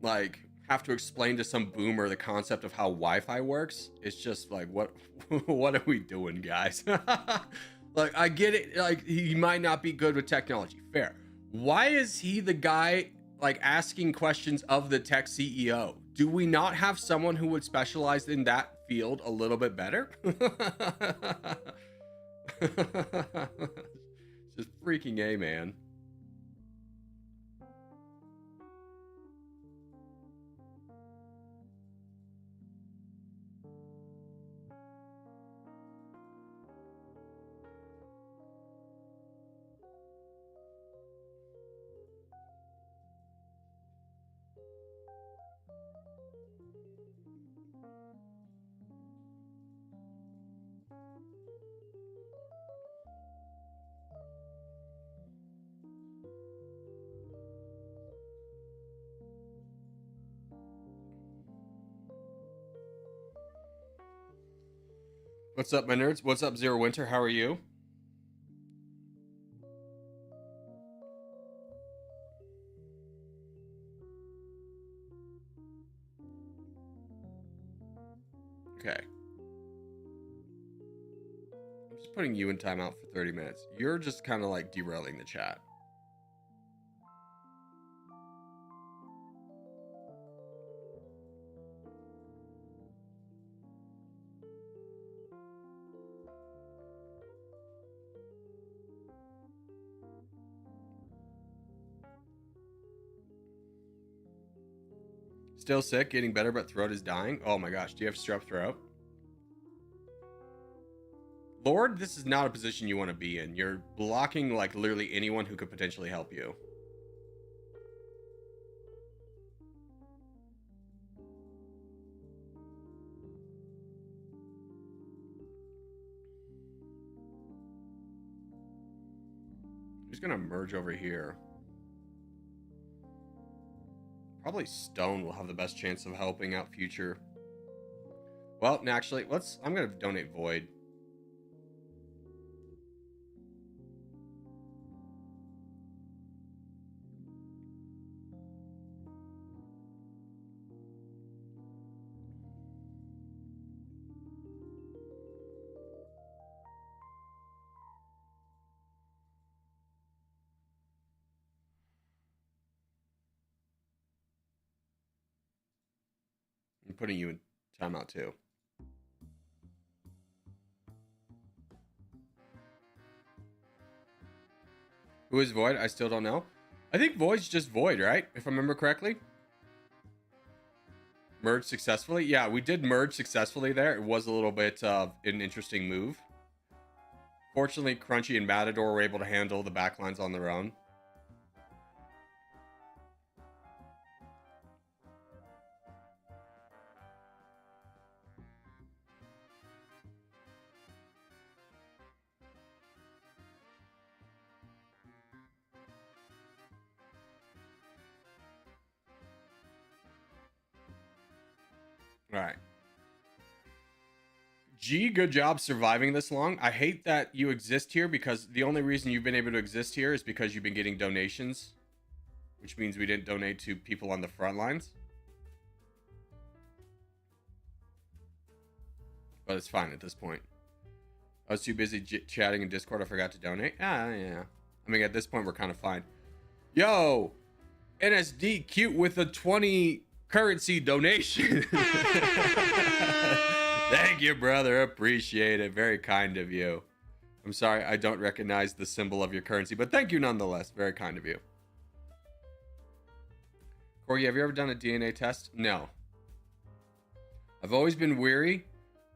like have to explain to some boomer the concept of how Wi-Fi works, it's just like, what what are we doing, guys? Like, I get it, like he might not be good with technology, fair. Why is he the guy like asking questions of the tech CEO? Do we not have someone who would specialize in that field a little bit better? Just freaking A, man. What's up, my nerds? What's up, Zero Winter? How are you? Okay. I'm just putting you in timeout for 30 minutes. You're just kind of like derailing the chat. Still sick, getting better, but throat is dying. Oh my gosh, do you have strep throat? Lord, this is not a position you want to be in. You're blocking like literally anyone who could potentially help you. I'm just gonna merge over here. Probably Stone will have the best chance of helping out future. Well, actually, I'm gonna donate Void. I'm putting you in timeout too. Who is Void? I still don't know. I think Void's just Void, right? If I remember correctly. Merge successfully. Yeah, we did merge successfully there. It was a little bit of an interesting move. Fortunately, Crunchy and Matador were able to handle the backlines on their own. All right. G, good job surviving this long. I hate that you exist here because the only reason you've been able to exist here is because you've been getting donations, which means we didn't donate to people on the front lines. But it's fine at this point. I was too busy chatting in Discord. I forgot to donate. Yeah. I mean, at this point, we're kind of fine. Yo, NSD cute with a 20 currency donation. Thank you, brother. Appreciate it. Very kind of you. I'm sorry I don't recognize the symbol of your currency, but thank you nonetheless. Very kind of you. Corey, have you ever done a DNA test? No. I've always been weary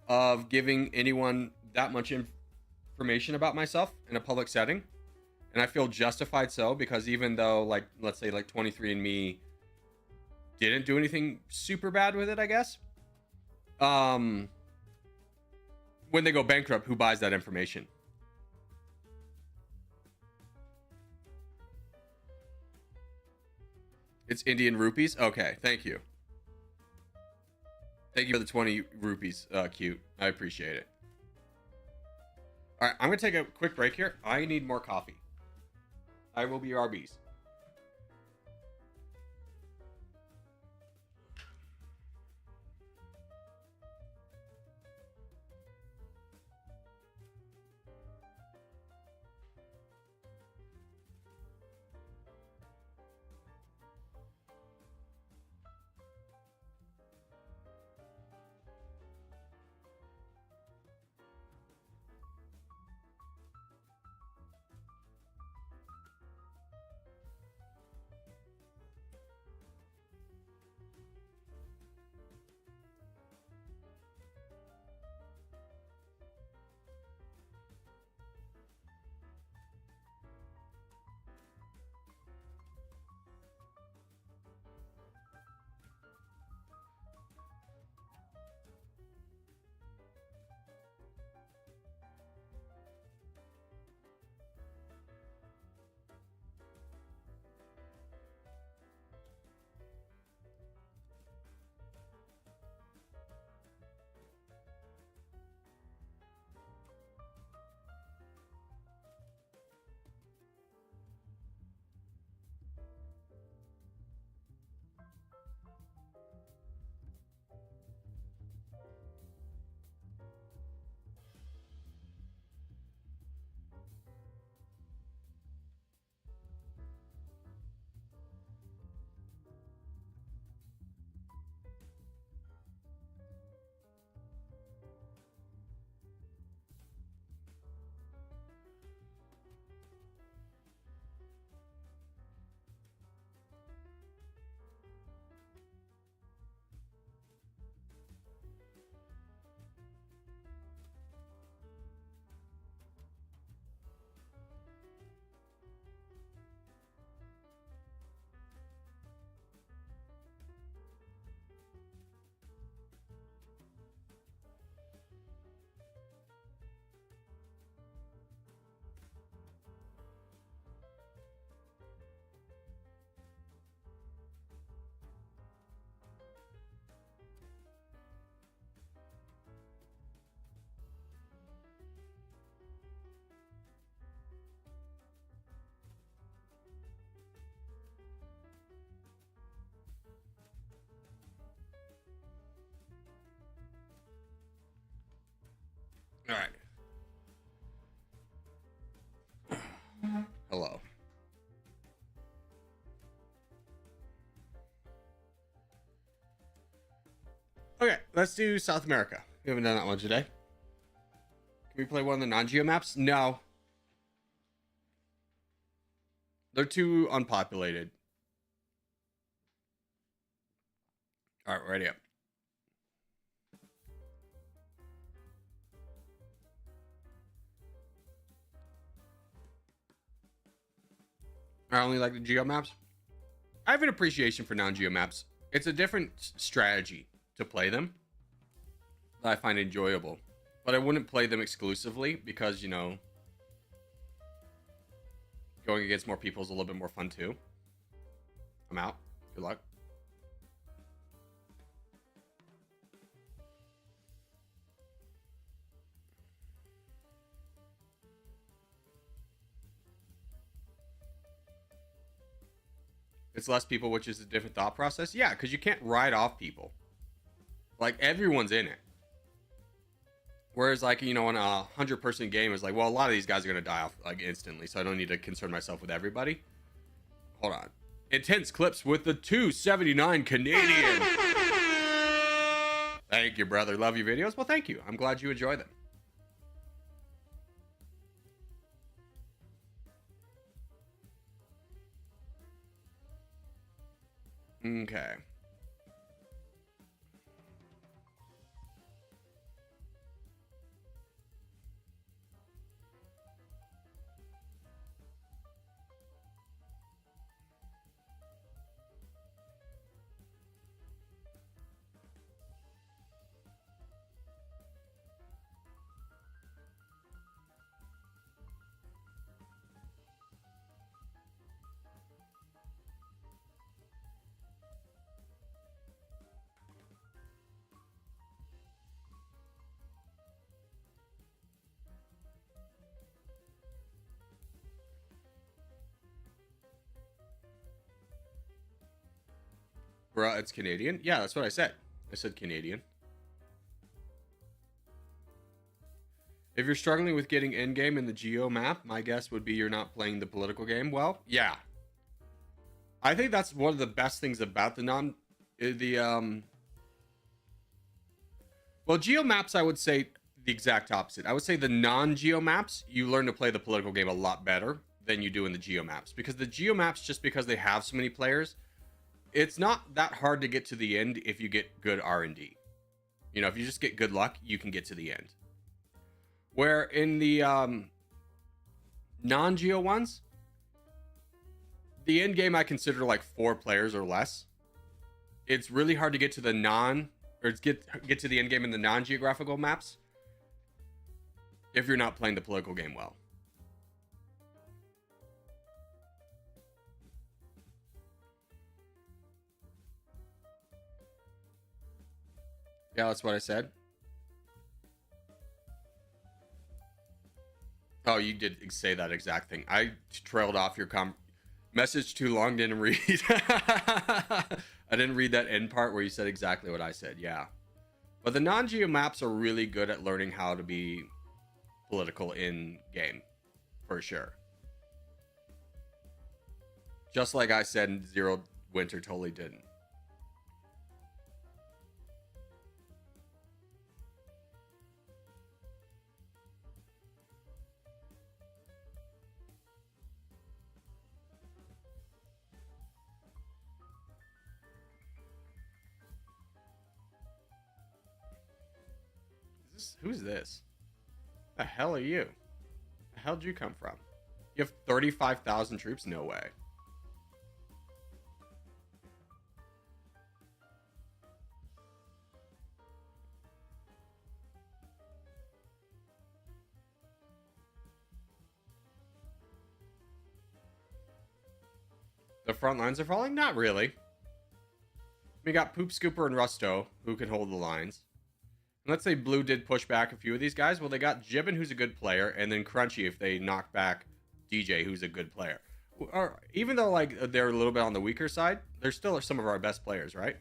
of giving anyone that much information about myself in a public setting. And I feel justified so, because even though, like, let's say like 23andMe didn't do anything super bad with it, I guess. When they go bankrupt, who buys that information? It's Indian rupees. Okay, thank you. Thank you for the 20 rupees, cute. I appreciate it. All right, I'm gonna take a quick break here. I need more coffee. I will be your RBs. All right. Hello. Okay, let's do South America. We haven't done that one today. Can we play one of the non-geo maps? No. They're too unpopulated. All right, ready up. I only like the geo maps. I have an appreciation for non-geo maps. It's a different strategy to play them that I find enjoyable. But I wouldn't play them exclusively because, you know, going against more people is a little bit more fun too. I'm out. Good luck. It's less people, which is a different thought process. Yeah, because you can't ride off people. Like, everyone's in it. Whereas, like, you know, in a 100-person game, it's like, well, a lot of these guys are going to die off, like, instantly, so I don't need to concern myself with everybody. Hold on. Intense clips with the 279 Canadian. Thank you, brother. Love your videos. Well, thank you. I'm glad you enjoy them. Okay. Bruh, it's Canadian. Yeah, that's what I said. I said Canadian. If you're struggling with getting endgame in the geo map, my guess would be you're not playing the political game well. Yeah. I think that's one of the best things about well, geo maps, I would say the exact opposite. I would say the non-geo maps, you learn to play the political game a lot better than you do in the geo maps, because the geo maps, just because they have so many players, it's not that hard to get to the end if you get good R&D. You know, if you just get good luck, you can get to the end. Where in the non-geo ones, the end game I consider like 4 players or less. It's really hard to get to the get to the end game in the non-geographical maps if you're not playing the political game well. Yeah, that's what I said. Oh, you did say that exact thing. I trailed off your message too long, didn't read. I didn't read that end part where you said exactly what I said. Yeah. But the non-geo maps are really good at learning how to be political in game, for sure. Just like I said, Zero Winter totally didn't. Who's this? The hell are you? The hell did you come from? You have 35,000 troops? No way. The front lines are falling? Not really. We got Poop Scooper and Rusto, who can hold the lines. Let's say Blue did push back a few of these guys. Well, they got Jibbin, who's a good player, and then Crunchy if they knock back DJ, who's a good player. Or even though like they're a little bit on the weaker side, they're still some of our best players, right?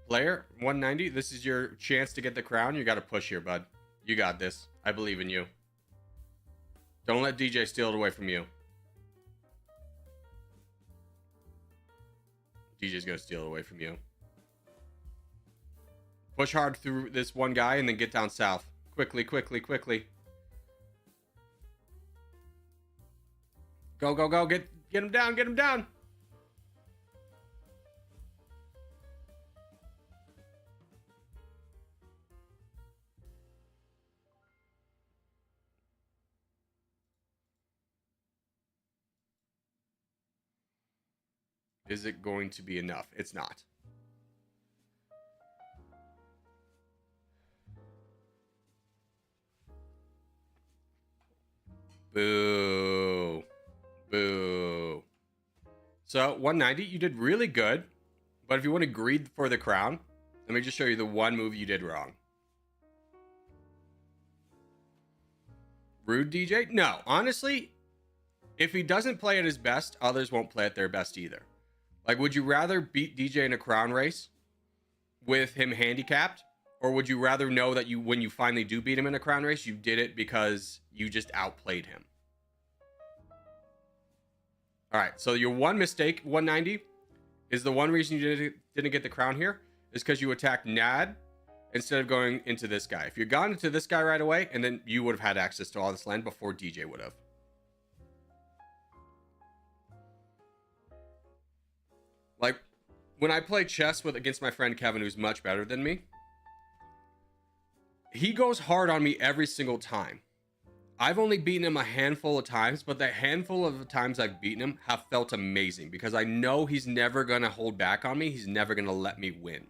Player 190, this is your chance to get the crown. You got to push here, bud. You got this. I believe in you. Don't let DJ steal it away from you. DJ's going to steal it away from you. Push hard through this one guy and then get down south. Quickly, quickly, quickly. Go, go, go. Get him down. Get him down. Is it going to be enough? It's not. Boo. Boo. So, 190, you did really good. But if you want to greed for the crown, let me just show you the one move you did wrong. Rude DJ? No, honestly, if he doesn't play at his best, others won't play at their best either. Like, would you rather beat DJ in a crown race with him handicapped? Or would you rather know that when you finally do beat him in a crown race, you did it because you just outplayed him? All right, so your one mistake, 190, is the one reason you didn't get the crown here is because you attacked Nad instead of going into this guy. If you'd gone into this guy right away, and then you would have had access to all this land before DJ would have. Like, when I play chess against my friend Kevin, who's much better than me, he goes hard on me every single time. I've only beaten him a handful of times, but the handful of times I've beaten him have felt amazing because I know he's never going to hold back on me. He's never going to let me win.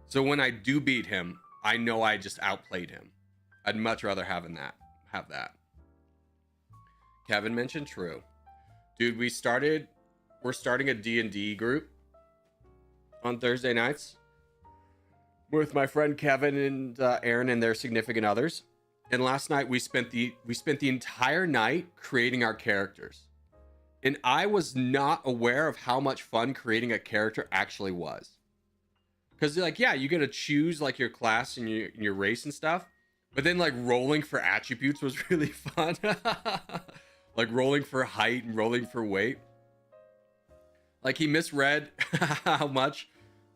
So when I do beat him, I know I just outplayed him. I'd much rather have have that. Kevin mentioned true. Dude, we're starting a D&D group on Thursday nights with my friend Kevin and Aaron and their significant others. And last night we spent the entire night creating our characters. And I was not aware of how much fun creating a character actually was. Because like, yeah, you get to choose like your class and your race and stuff. But then like rolling for attributes was really fun. Like rolling for height and rolling for weight. Like he misread how much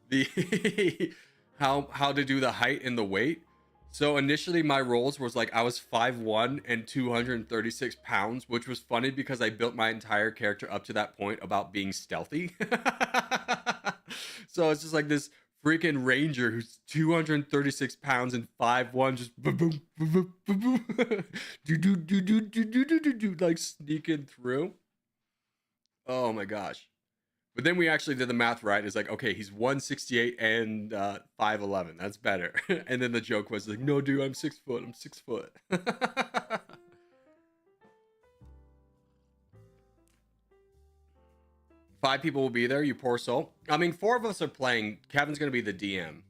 the how to do the height and the weight. So initially my rolls was like I was 5'1" and 236 pounds, which was funny because I built my entire character up to that point about being stealthy. So it's just like this freaking ranger who's 236 pounds and 5'1", just boom, boom, boom, boom, boom, do, like sneaking through. Oh my gosh. But then we actually did the math right. It's like, okay, he's 168 and 5'11". That's better. And then the joke was like, no, dude, I'm 6 foot. I'm 6 foot. 5 people will be there, you poor soul. I mean, 4 of us are playing. Kevin's going to be the DM.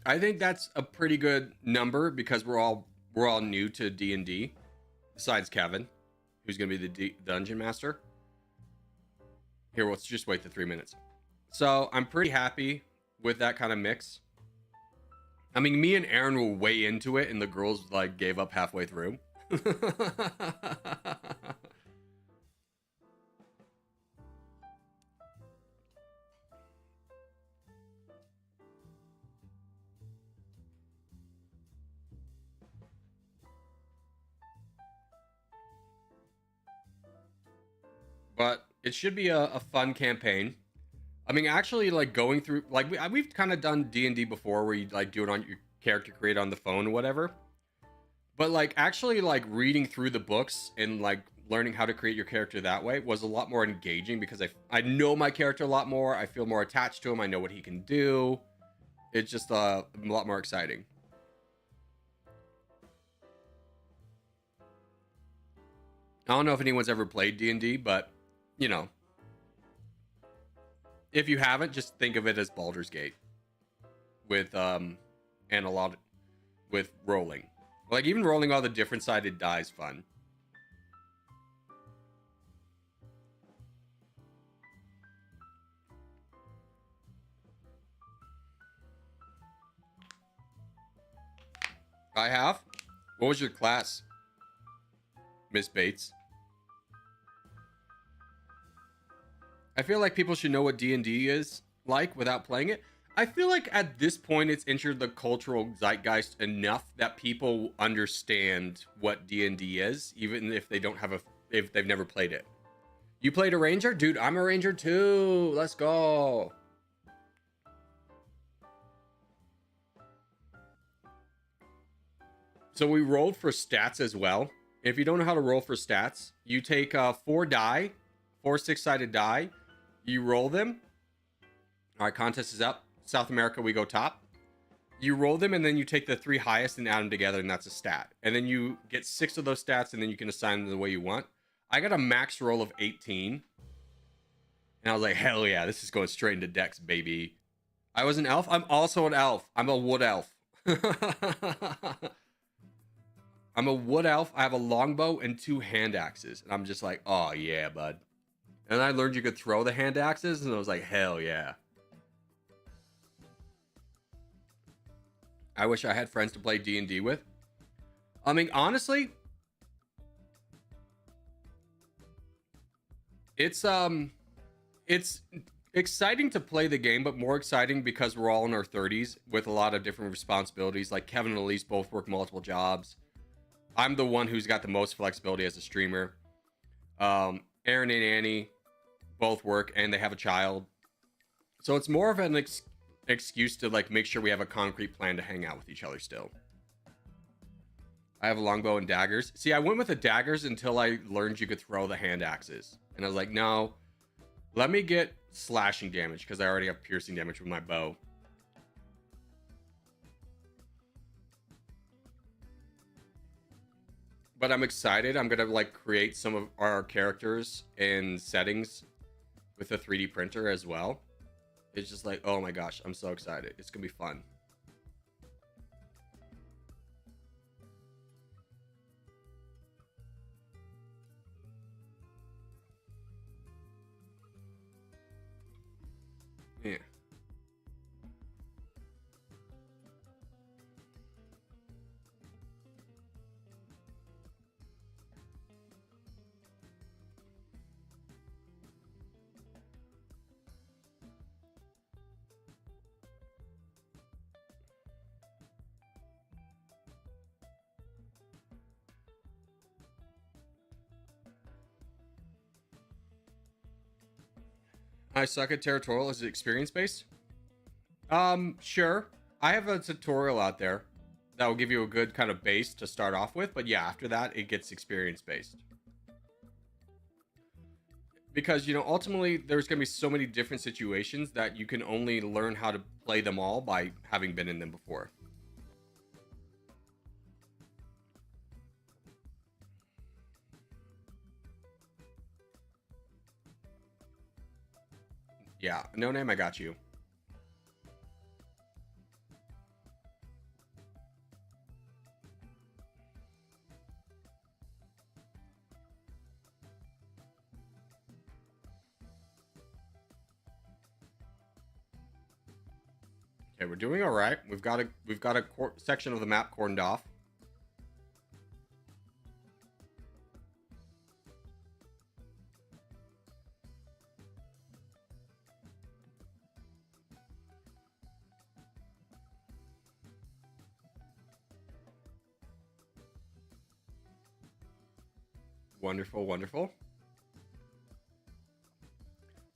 I think that's a pretty good number because we're all new to D&D, besides Kevin, who's going to be the dungeon master. Here, let's just wait the 3 minutes. So I'm pretty happy with that kind of mix. I mean, me and Aaron were way into it, and the girls like gave up halfway through. But it should be a fun campaign. I mean, actually, like going through, like we've kind of done D&D before, where you like do it on your character create on the phone or whatever. But like actually like reading through the books and like learning how to create your character that way was a lot more engaging because I know my character a lot more. I feel more attached to him. I know what he can do. It's just a lot more exciting. I don't know if anyone's ever played D&D, but you know, if you haven't, just think of it as Baldur's Gate with analog with rolling. Like even rolling all the different sided die is fun. I have. What was your class, Miss Bates? I feel like people should know what D&D is like without playing it. I feel like at this point it's entered the cultural zeitgeist enough that people understand what D&D is, even if they don't have if they've never played it. You played a ranger? Dude, I'm a ranger too. Let's go. So we rolled for stats as well. If you don't know how to roll for stats, you take 4 die, 4 6-sided die. You roll them. All right, contest is up. South America, we go top. You roll them, and then you take the 3 highest and add them together, and that's a stat. And then you get 6 of those stats, and then you can assign them the way you want. I got a max roll of 18. And I was like, hell yeah, this is going straight into Dex, baby. I was an elf. I'm also an elf. I'm a wood elf. I'm a wood elf. I have a longbow and 2 hand axes. And I'm just like, oh yeah, bud. And I learned you could throw the hand axes, and I was like, hell yeah. I wish I had friends to play D&D with. I mean, honestly, it's exciting to play the game, but more exciting because we're all in our 30s with a lot of different responsibilities. Like Kevin and Elise both work multiple jobs. I'm the one who's got the most flexibility as a streamer. Aaron and Annie both work and they have a child. So it's more of an excuse to like make sure we have a concrete plan to hang out with each other still. I have a longbow and daggers. See, I went with the daggers until I learned you could throw the hand axes. And I was like, no, let me get slashing damage because I already have piercing damage with my bow. but I'm excited. I'm gonna like create some of our characters and settings with a 3D printer as well. It's just like, oh my gosh, I'm so excited. It's gonna be fun. Yeah. I suck at territorial. Is it experience based? Sure. I have a tutorial out there that will give you a good kind of base to start off with, but yeah, after that it gets experience based. Because you know, ultimately there's going to be so many different situations that you can only learn how to play them all by having been in them before. Yeah, no name, I got you. Okay, we're doing all right. We've got a section of the map cordoned off. Wonderful, wonderful.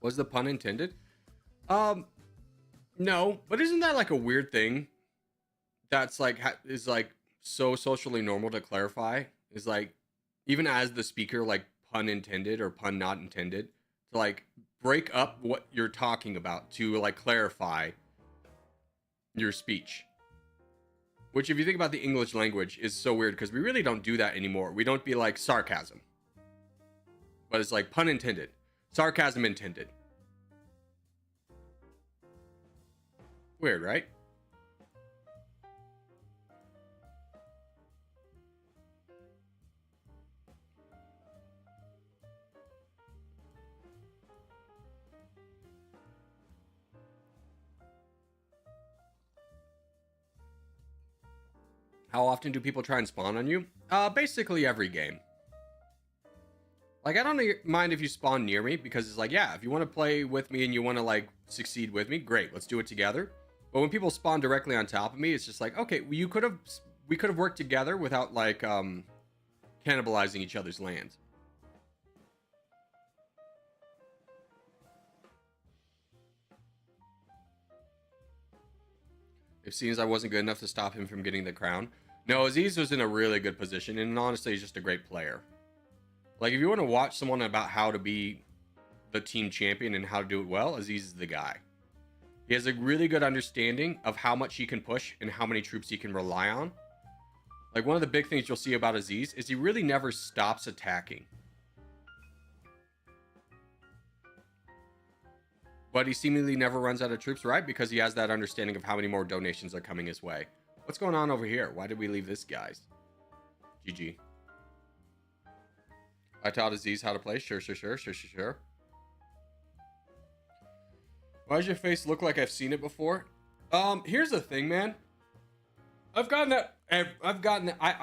Was the pun intended? Um, no, but isn't that like a weird thing? That's like is like so socially normal to clarify. Is like even as the speaker, like pun intended or pun not intended, to like break up what you're talking about to like clarify your speech. Which, if you think about the English language, is so weird because we really don't do that anymore. We don't be like sarcasm, but it's like pun intended, sarcasm intended. Weird, right? How often do people try and spawn on you? Basically every game. Like, I don't mind if you spawn near me because it's like, yeah, if you want to play with me and you want to like succeed with me, great, let's do it together. But when people spawn directly on top of me, it's just like, okay, we could have worked together without like cannibalizing each other's land. It seems I wasn't good enough to stop him from getting the crown. No, Aziz was in a really good position, and honestly, he's just a great player. Like, if you want to watch someone about how to be the team champion and how to do it well, Aziz is the guy. He has a really good understanding of how much he can push and how many troops he can rely on. Like, one of the big things you'll see about Aziz is he really never stops attacking. But he seemingly never runs out of troops, right? Because he has that understanding of how many more donations are coming his way. What's going on over here? Why did we leave this, guys? GG. I taught Aziz how to play. Sure. Why does your face look like I've seen it before? Here's the thing, man. I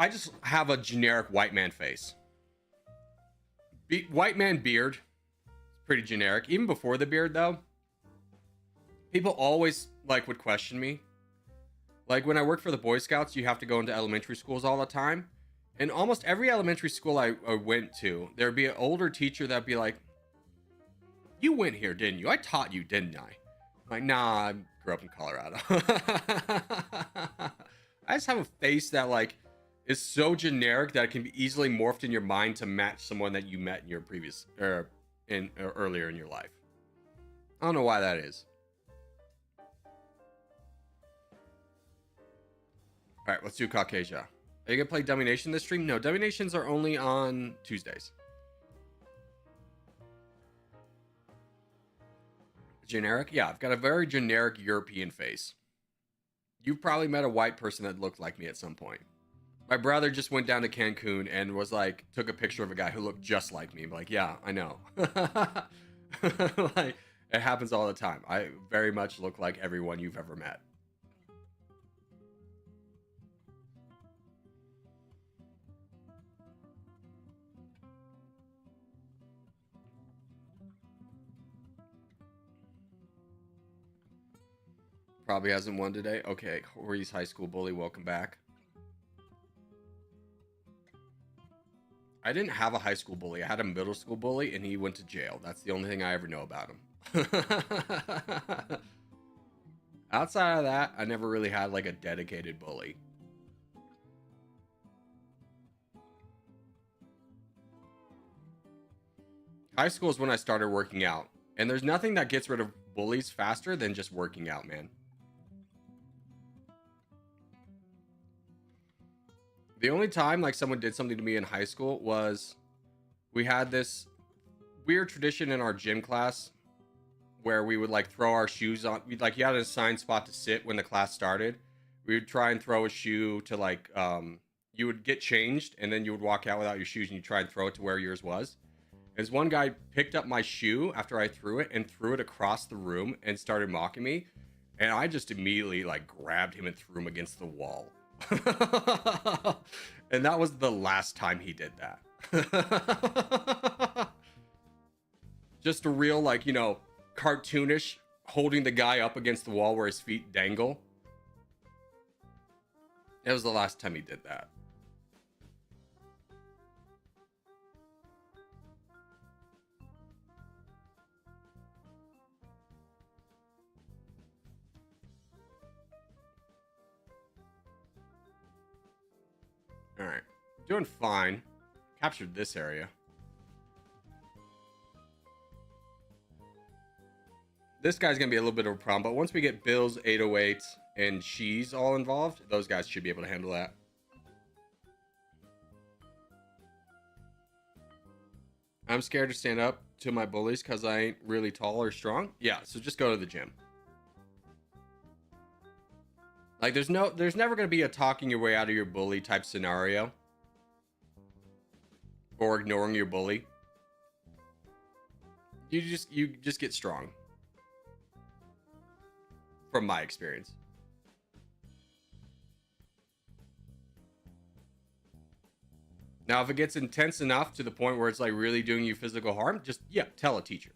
just have a generic white man face. White man beard. It's pretty generic. Even before the beard, though. People always, like, would question me. Like, when I worked for the Boy Scouts, you have to go into elementary schools all the time. And almost every elementary school I went to, there'd be an older teacher that'd be like, you went here, didn't you? I taught you, didn't I? I'm like, nah, I grew up in Colorado. I just have a face that, like, is so generic that it can be easily morphed in your mind to match someone that you met in your previous, or earlier in your life. I don't know why that is. All right, let's do Caucasia. Are you gonna play Dummy Nation this stream? No, Dummy Nations are only on Tuesdays. Generic? Yeah, I've got a very generic European face. You've probably met a white person that looked like me at some point. My brother just went down to Cancun and was like, took a picture of a guy who looked just like me. I'm like, yeah, I know. Like, it happens all the time. I very much look like everyone you've ever met. Probably hasn't won today. Okay, Hori's high school bully, welcome back. I didn't have a high school bully. I had a middle school bully, and he went to jail. That's the only thing I ever know about him. Outside of that, I never really had like a dedicated bully. High school is when I started working out. And there's nothing that gets rid of bullies faster than just working out, man. The only time like someone did something to me in high school was we had this weird tradition in our gym class where we would like throw our shoes on. We'd like, you had an assigned spot to sit when the class started. We would try and throw a shoe to like, you would get changed and then you would walk out without your shoes and you try and throw it to where yours was. As one guy picked up my shoe after I threw it and threw it across the room and started mocking me. And I just immediately like grabbed him and threw him against the wall. And that was the last time he did that. Just a real, like, you know, cartoonish holding the guy up against the wall where his feet dangle. It was the last time he did that. All right, doing fine. Captured this area. This guy's gonna be a little bit of a problem, but once we get Bill's 808 and She's all involved, those guys should be able to handle that. I'm scared to stand up to my bullies because I ain't really tall or strong. Yeah, so just go to the gym. Like, there's never going to be a talking your way out of your bully type scenario. Or ignoring your bully. You just get strong. From my experience. Now, if it gets intense enough to the point where it's like really doing you physical harm, just, yeah, tell a teacher.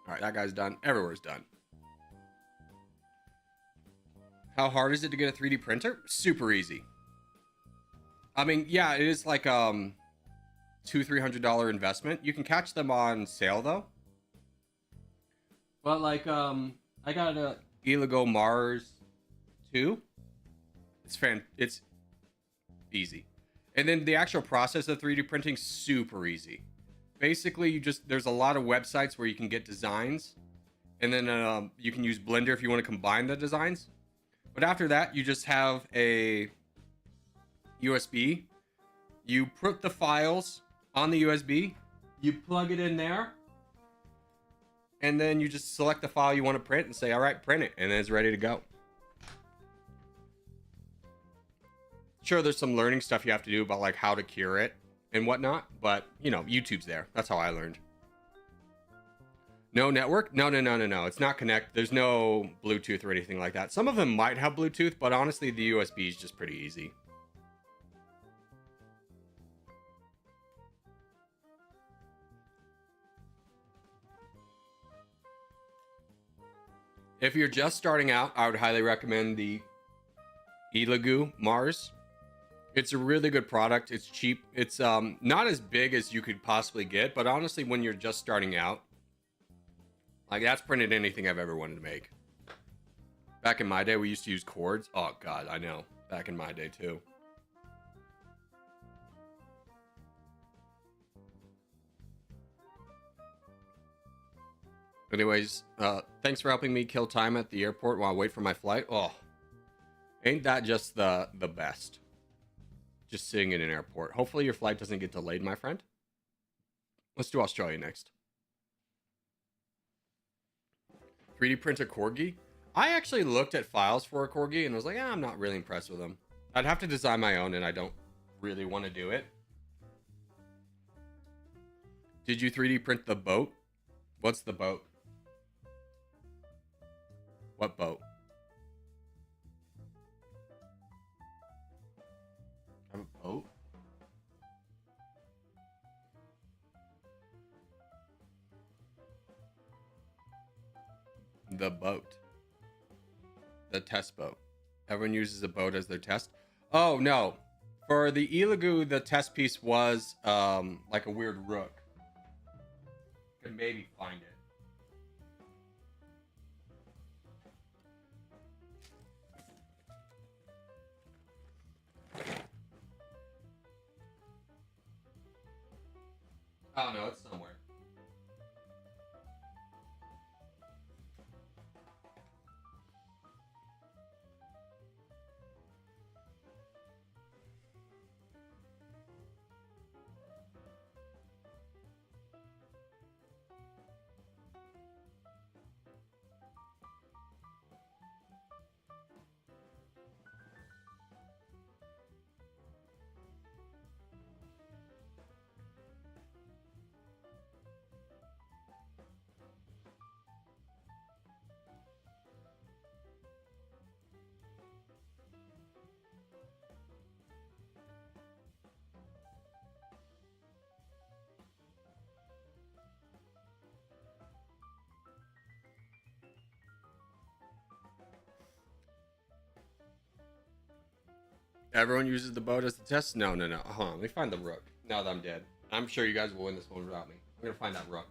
All right, that guy's done. Everywhere's done. How hard is it to get a 3D printer? Super easy. I mean, yeah, it is like $200-300 investment. You can catch them on sale though. But like I got a Elago Mars 2. It's easy. And then the actual process of 3D printing super easy. Basically, there's a lot of websites where you can get designs, and then you can use Blender if you want to combine the designs. But after that, you just have a USB. You put the files on the USB, you plug it in there, and then you just select the file you want to print and say, all right, print it, and then it's ready to go. Sure, there's some learning stuff you have to do about like how to cure it and whatnot, but you know, YouTube's there. That's how I learned. No network? No. It's not connect. There's no Bluetooth or anything like that. Some of them might have Bluetooth, but honestly, the USB is just pretty easy. If you're just starting out, I would highly recommend the Elago Mars. It's a really good product. It's cheap. It's not as big as you could possibly get, but honestly, when you're just starting out, like that's printed anything I've ever wanted to make. Back in my day, we used to use cords. Oh God, I know. Back in my day too. Anyways, thanks for helping me kill time at the airport while I wait for my flight. Oh, ain't that just the best? Just sitting in an airport. Hopefully your flight doesn't get delayed, my friend. Let's do Australia next. 3D print a corgi? I actually looked at files for a corgi and was like, I'm not really impressed with them. I'd have to design my own and I don't really want to do it. Did you 3D print the boat? What's the boat? What boat? I have a boat? The boat. The test boat. Everyone uses a boat as their test. Oh, no. For the Elegoo, the test piece was like a weird rook. Could maybe find it. Oh no, it's somewhere. Everyone uses the boat as the test? No. Hold on, let me find the rook. Now that I'm dead. I'm sure you guys will win this one without me. I'm gonna find that rook.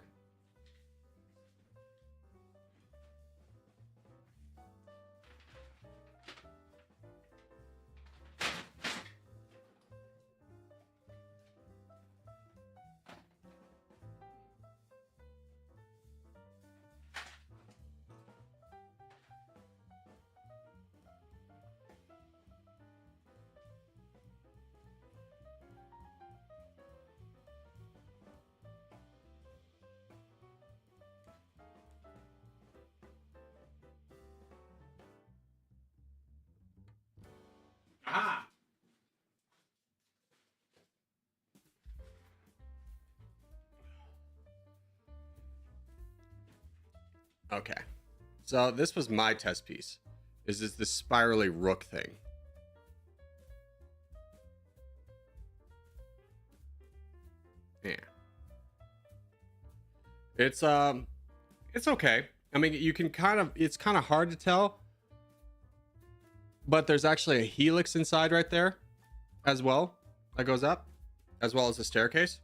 Aha! Okay. So this was my test piece. Is this spirally rook thing? Yeah. It's okay. I mean, you can it's kind of hard to tell, but there's actually a helix inside right there as well that goes up, as well as a staircase.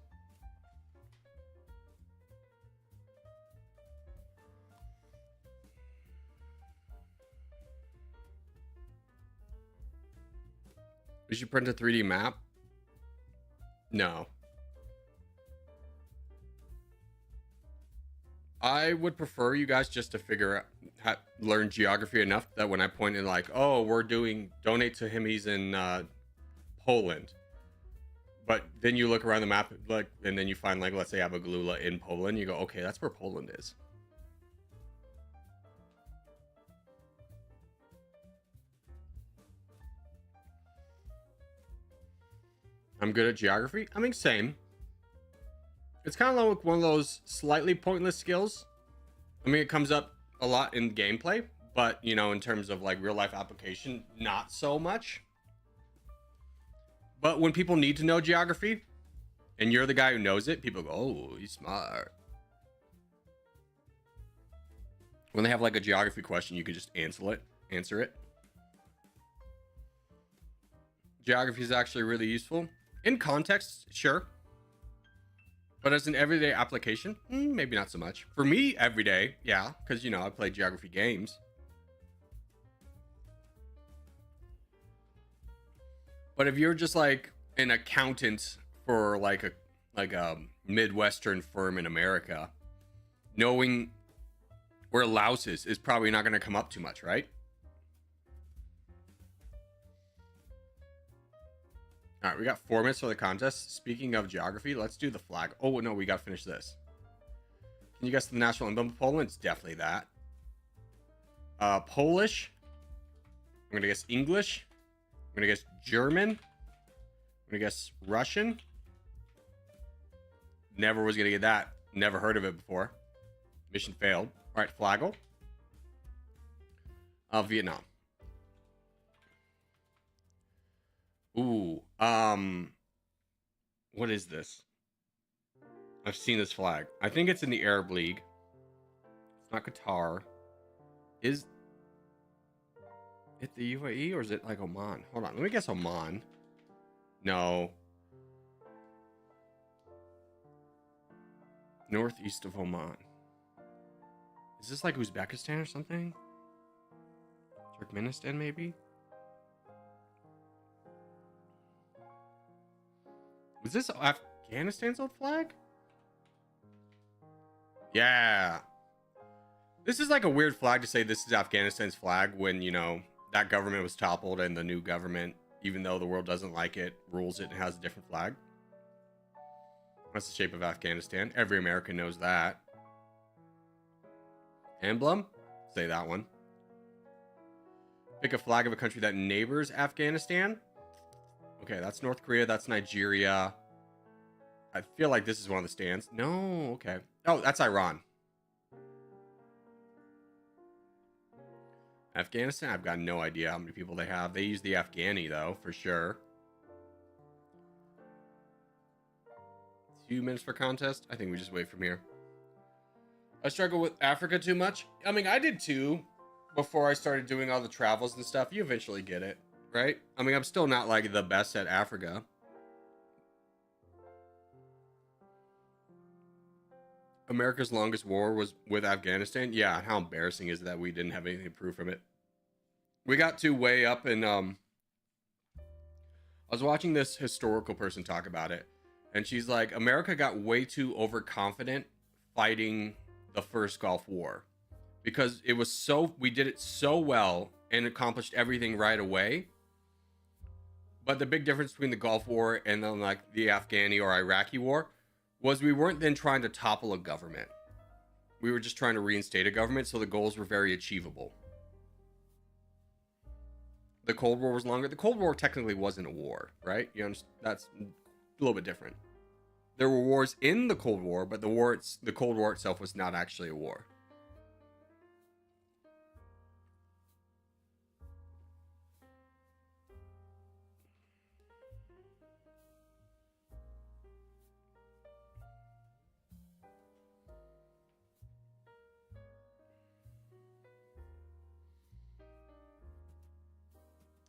Did you print a 3D map? No. I would prefer you guys just to figure out, learn geography enough that when I point in like, oh, we're doing donate to him, he's in Poland. But then you look around the map, like, and then you find like, let's say Abaglula in Poland. You go, okay, that's where Poland is. I'm good at geography. I mean, same. It's kind of like one of those slightly pointless skills. I mean, it comes up a lot in gameplay, but you know, in terms of like real life application, not so much. But when people need to know geography, and you're the guy who knows it, people go, "Oh, he's smart." When they have like a geography question, you can just answer it. Geography is actually really useful. In context, sure. But as an everyday application, maybe not so much. For me, every day, yeah, because, you know, I play geography games. But if you're just like an accountant for like a Midwestern firm in America, knowing where Laos is probably not going to come up too much, right? All right, we got 4 minutes for the contest. Speaking of geography, let's do the flag. Oh, no, we got to finish this. Can you guess the national emblem of Poland? It's definitely that. Polish. I'm going to guess English. I'm going to guess German. I'm going to guess Russian. Never was going to get that. Never heard of it before. Mission failed. All right, Flagel. Vietnam. Ooh, what is this? I've seen this flag. I think it's in the Arab League. It's not Qatar. Is it the UAE or is it like Oman? Hold on, let me guess Oman. No. Northeast of Oman. Is this like Uzbekistan or something? Turkmenistan, maybe? Was this Afghanistan's old flag? Yeah. This is like a weird flag to say this is Afghanistan's flag when, you know, that government was toppled and the new government, even though the world doesn't like it, rules it and has a different flag. That's the shape of Afghanistan. Every American knows that. Emblem? Say that one. Pick a flag of a country that neighbors Afghanistan. Okay, that's North Korea. That's Nigeria. I feel like this is one of the stands. No, okay. Oh, that's Iran. Afghanistan? I've got no idea how many people they have. They use the Afghani, though, for sure. 2 minutes for contest? I think we just wait from here. I struggle with Africa too much. I mean, I did too before I started doing all the travels and stuff. You eventually get it, right? I mean, I'm still not like the best at Africa. America's longest war was with Afghanistan. Yeah, how embarrassing is that we didn't have anything to prove from it? We got to way up and I was watching this historical person talk about it, and she's like, America got way too overconfident fighting the first Gulf War because it was so, we did it so well and accomplished everything right away. But the big difference between the Gulf War and then like the Afghani or Iraqi war was we weren't then trying to topple a government. We were just trying to reinstate a government, so the goals were very achievable. The Cold War was longer. The Cold War technically wasn't a war, right? You understand? That's a little bit different. There were wars in the Cold War, but the Cold War itself was not actually a war.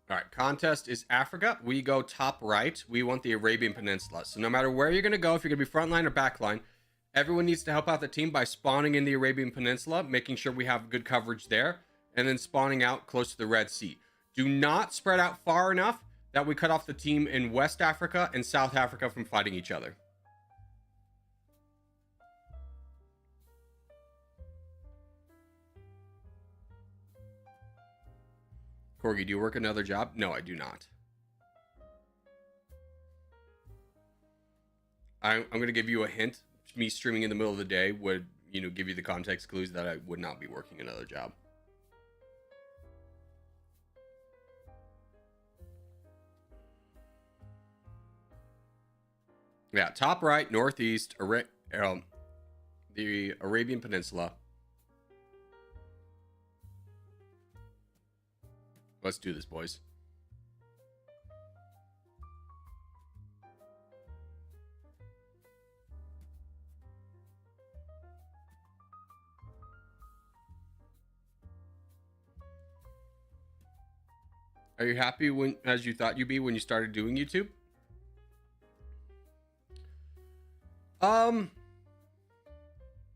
All right, contest is Africa. We go top right. We want the Arabian Peninsula. So no matter where you're going to go, if you're going to be front line or back line, everyone needs to help out the team by spawning in the Arabian Peninsula, making sure we have good coverage there, and then spawning out close to the Red Sea. Do not spread out far enough that we cut off the team in West Africa and South Africa from fighting each other. Corgi, do you work another job? No, I do not. I'm going to give you a hint. Me streaming in the middle of the day would, you know, give you the context clues that I would not be working another job. Yeah, top right, northeast, the Arabian Peninsula. Let's do this, boys. Are you happy when, as you thought you'd be when you started doing YouTube?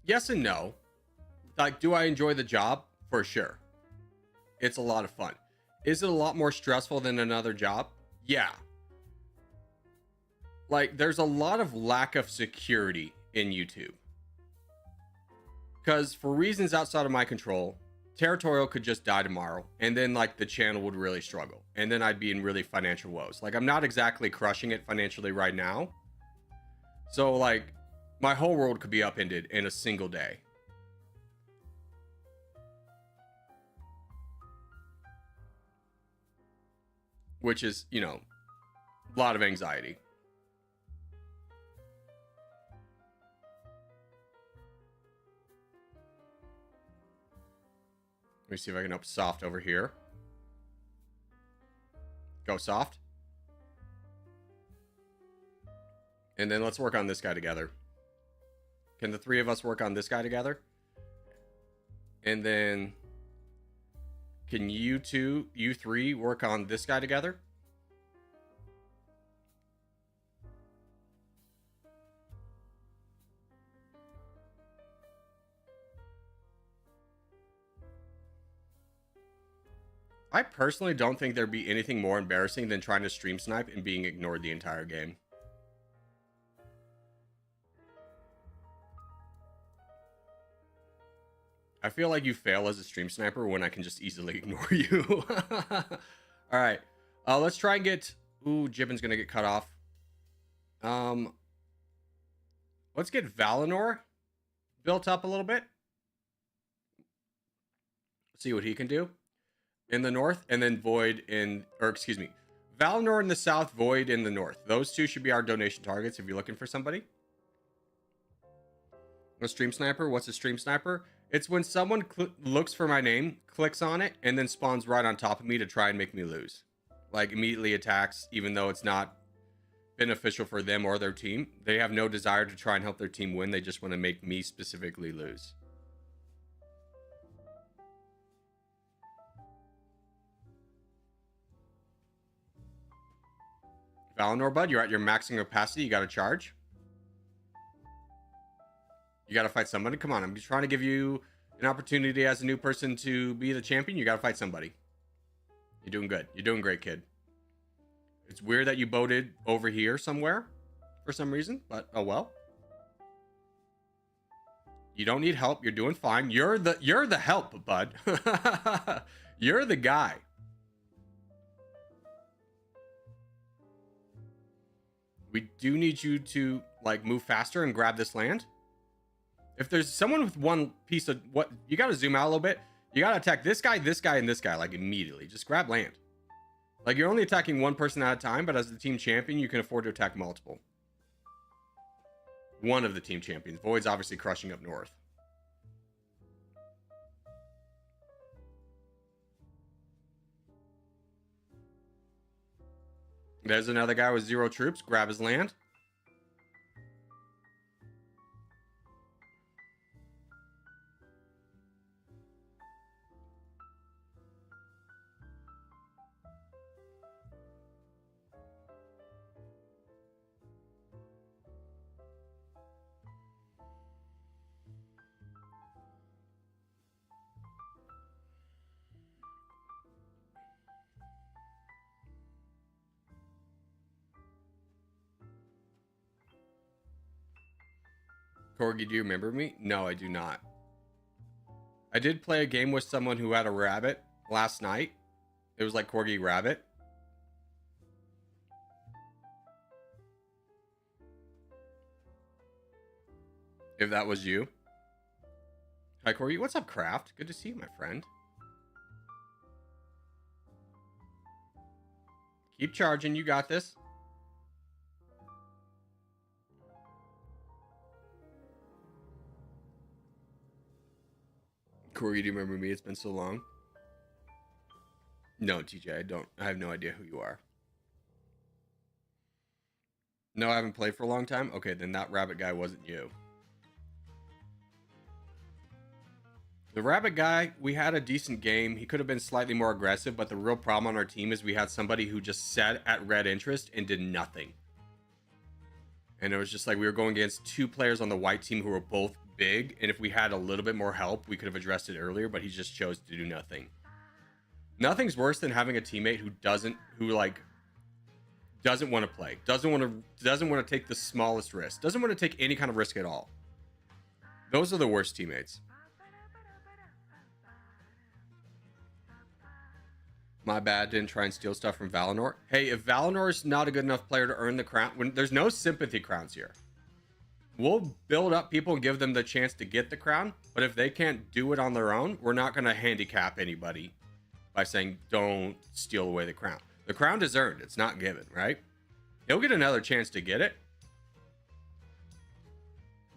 Yes and no. Like, do I enjoy the job? For sure. It's a lot of fun. Is it a lot more stressful than another job? Yeah. Like, there's a lot of lack of security in YouTube. Because for reasons outside of my control, Territorial could just die tomorrow, and then like the channel would really struggle, and then I'd be in really financial woes. Like, I'm not exactly crushing it financially right now, so like my whole world could be upended in a single day. Which is, you know, a lot of anxiety. Let me see if I can up soft over here. Go soft. And then let's work on this guy together. Can the three of us work on this guy together? And then can you two, you three, work on this guy together? I personally don't think there'd be anything more embarrassing than trying to stream snipe and being ignored the entire game. I feel like you fail as a stream sniper when I can just easily ignore you. All right. Let's try and get... Ooh, Jibbin's going to get cut off. Let's get Valinor built up a little bit. See what he can do in the north, and then Void in... Or, excuse me. Valinor in the south, Void in the north. Those two should be our donation targets if you're looking for somebody. A stream sniper? What's a stream sniper? It's when someone looks for my name, clicks on it, and then spawns right on top of me to try and make me lose. Like, immediately attacks, even though it's not beneficial for them or their team. They have no desire to try and help their team win. They just want to make me specifically lose. Valinor, bud, you're at your maximum capacity. You got to charge. You got to fight somebody. Come on, I'm just trying to give you an opportunity as a new person to be the champion. You got to fight somebody. You're doing good. You're doing great, kid. It's weird that you boated over here somewhere for some reason, but oh well. You don't need help. You're doing fine. You're the help, bud. You're the guy. We do need you to like move faster and grab this land. If there's someone with one piece of what, you got to zoom out a little bit. You got to attack this guy, and this guy, like immediately. Just grab land. Like, you're only attacking one person at a time, but as the team champion, you can afford to attack multiple. One of the team champions. Void's obviously crushing up north. There's another guy with 0 troops. Grab his land. Corgi, do you remember me? No, I do not. I did play a game with someone who had a rabbit last night. It was like Corgi Rabbit. If that was you. Hi, Corgi. What's up, Craft? Good to see you, my friend. Keep charging. You got this. Corey, do you remember me? It's been so long. No, TJ, I don't. I have no idea who you are. No, I haven't played for a long time. Okay, then that rabbit guy wasn't you. The rabbit guy, we had a decent game. He could have been slightly more aggressive, but the real problem on our team is we had somebody who just sat at red interest and did nothing. And it was just like we were going against two players on the white team who were both big. And if we had a little bit more help, we could have addressed it earlier, but he just chose to do nothing. Nothing's worse than having a teammate who doesn't want to play, doesn't want to take the smallest risk, doesn't want to take any kind of risk at all. Those are the worst teammates. My bad, didn't try and steal stuff from Valinor. Hey, if Valinor is not a good enough player to earn the crown, when there's no sympathy crowns here. We'll build up people and give them the chance to get the crown, but if they can't do it on their own, we're not going to handicap anybody by saying don't steal away the crown. The crown is earned, it's not given, right? He'll get another chance to get it.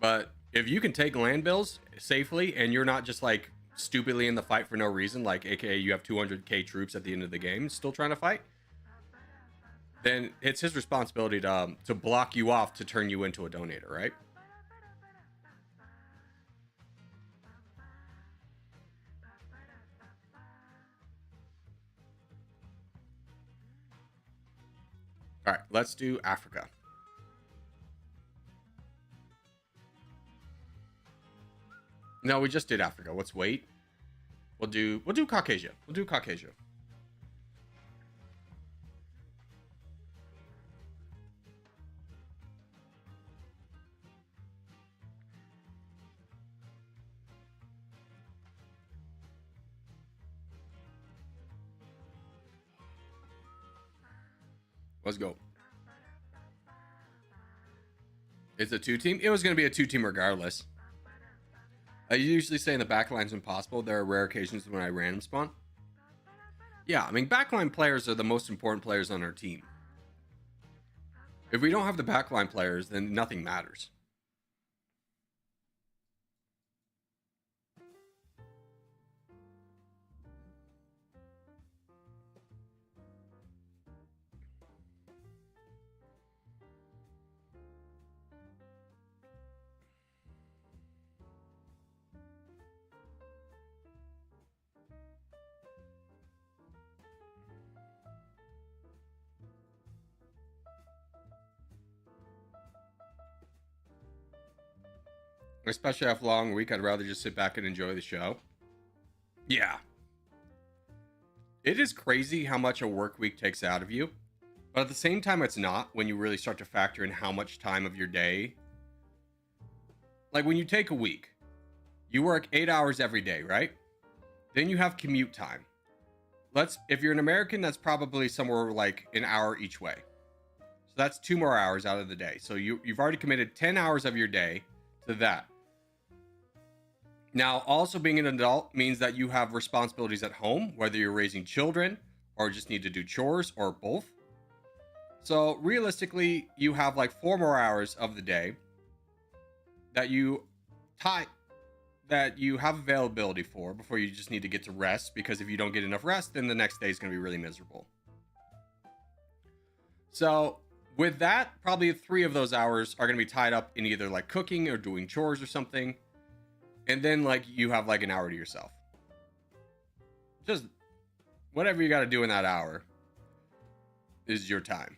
But if you can take land bills safely and you're not just like stupidly in the fight for no reason, like aka you have 200k troops at the end of the game still trying to fight, then it's his responsibility to block you off to turn you into a donator, right? All right, let's do Africa. No, we just did Africa. Let's wait. We'll do Caucasia. We'll do Caucasia. Let's go. It's a 2-team. It was going to be a 2-team regardless. I usually say in the backline's impossible. There are rare occasions when I random spawn. Yeah, I mean, backline players are the most important players on our team. If we don't have the backline players, then nothing matters. Especially after a long week, I'd rather just sit back and enjoy the show. Yeah. It is crazy how much a work week takes out of you. But at the same time, it's not when you really start to factor in how much time of your day. Like when you take a week, you work 8 hours every day, right? Then you have commute time. If you're an American, that's probably somewhere like an hour each way. So that's 2 more hours out of the day. So you've already committed 10 hours of your day to that. Now, also being an adult means that you have responsibilities at home, whether you're raising children or just need to do chores or both. So realistically, you have like 4 more hours of the day that you have availability for before you just need to get to rest, because if you don't get enough rest, then the next day is going to be really miserable. So with that, probably 3 of those hours are going to be tied up in either like cooking or doing chores or something. And then like you have like an hour to yourself. Just whatever you got to do in that hour is your time.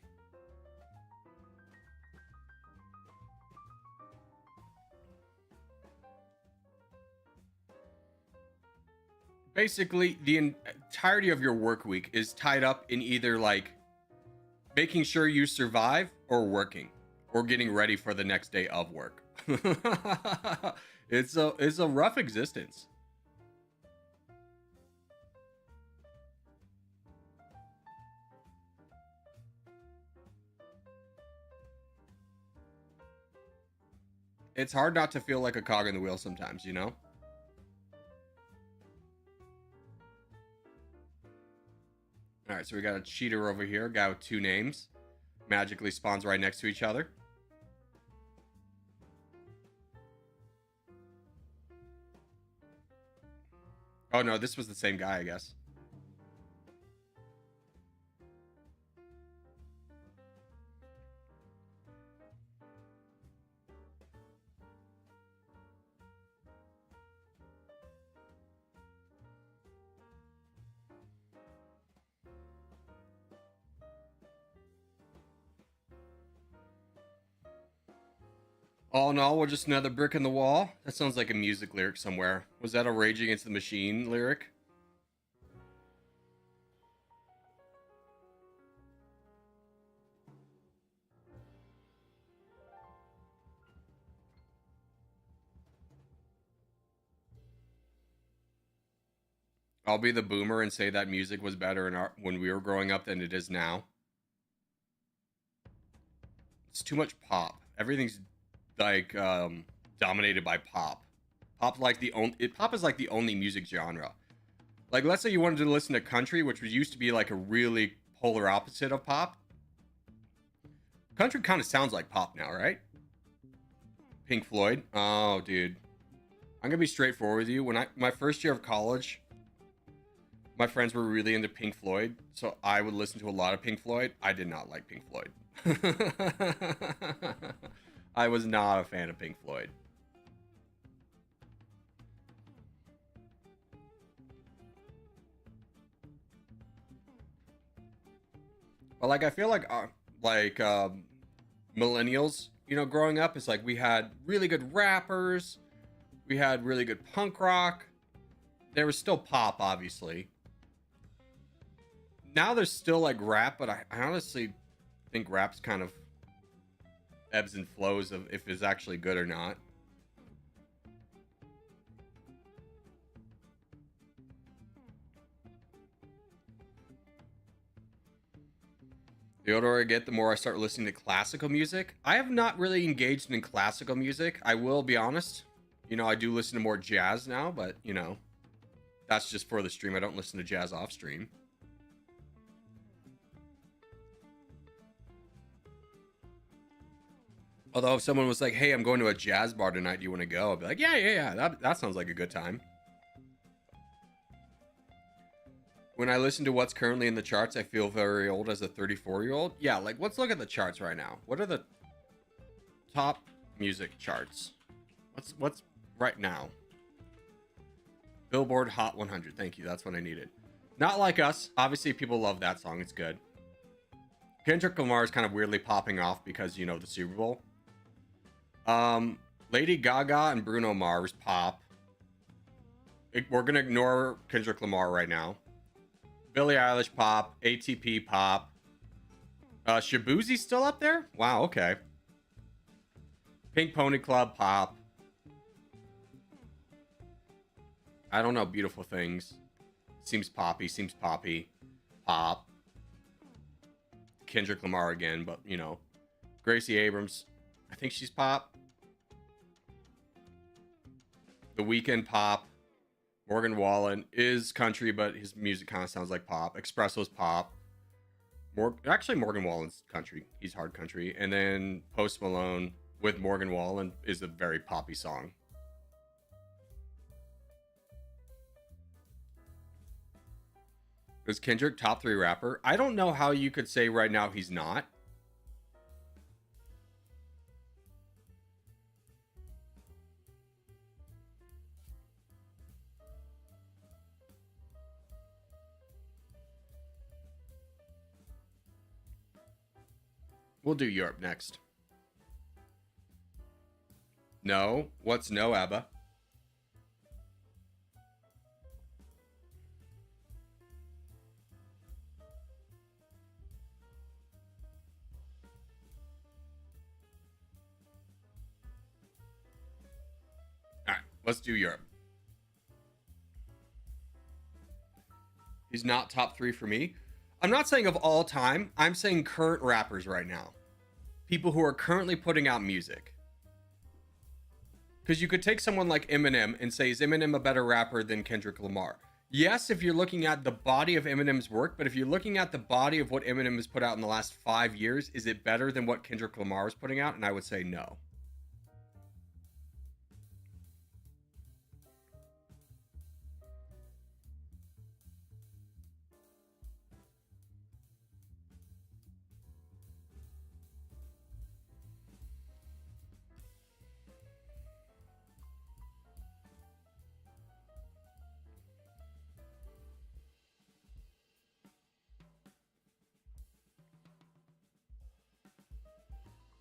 Basically, the entirety of your work week is tied up in either like making sure you survive or working or getting ready for the next day of work. It's a rough existence. It's hard not to feel like a cog in the wheel sometimes, you know? All right, so we got a cheater over here, a guy with 2 names. Magically spawns right next to each other. Oh no, this was the same guy, I guess. All in all, we're just another brick in the wall. That sounds like a music lyric somewhere. Was that a Rage Against the Machine lyric? I'll be the boomer and say that music was better when we were growing up than it is now. It's too much pop. Everything's like dominated by pop. Pop is like the only music genre. Like, let's say you wanted to listen to country, which was used to be like a really polar opposite of pop. Country kind of sounds like pop now, right? Pink Floyd. Oh, dude. I'm gonna be straightforward with you. When my first year of college, my friends were really into Pink Floyd, so I would listen to a lot of Pink Floyd. I did not like Pink Floyd. I was not a fan of Pink Floyd. But like, I feel like millennials, growing up, it's like we had really good rappers, we had really good punk rock. There was still pop, obviously. Now there's still like rap, but I honestly think rap's kind of ebbs and flows of if it's actually good or not. The older I get, the more I start listening to classical music. I have not really engaged in classical music. I will be honest. I do listen to more jazz now, but, that's just for the stream. I don't listen to jazz off stream. Although if someone was like, hey, I'm going to a jazz bar tonight, do you want to go? I'd be like, yeah. That sounds like a good time. When I listen to what's currently in the charts, I feel very old as a 34-year-old. Yeah, like, let's look at the charts right now. What are the top music charts? What's right now? Billboard Hot 100. Thank you. That's what I needed. Not Like Us. Obviously, people love that song. It's good. Kendrick Lamar is kind of weirdly popping off because, the Super Bowl. Lady Gaga and Bruno Mars pop. We're going to ignore Kendrick Lamar right now. Billie Eilish pop. ATP pop. Shabuzi's still up there? Wow, okay. Pink Pony Club pop. I don't know. Beautiful Things. Seems poppy. Pop. Kendrick Lamar again, but, Gracie Abrams. I think she's pop. The Weeknd pop. Morgan Wallen is country, but his music kind of sounds like pop. Espresso's pop. Actually, Morgan Wallen's country. He's hard country. And then Post Malone with Morgan Wallen is a very poppy song. Is Kendrick top 3 rapper? I don't know how you could say right now he's not. We'll do Europe next. No? What's no, Abba? Alright, let's do Europe. He's not top 3 for me. I'm not saying of all time. I'm saying current rappers right now. People who are currently putting out music. Because you could take someone like Eminem and say, is Eminem a better rapper than Kendrick Lamar? Yes, if you're looking at the body of Eminem's work, but if you're looking at the body of what Eminem has put out in the last 5 years, is it better than what Kendrick Lamar is putting out? And I would say no.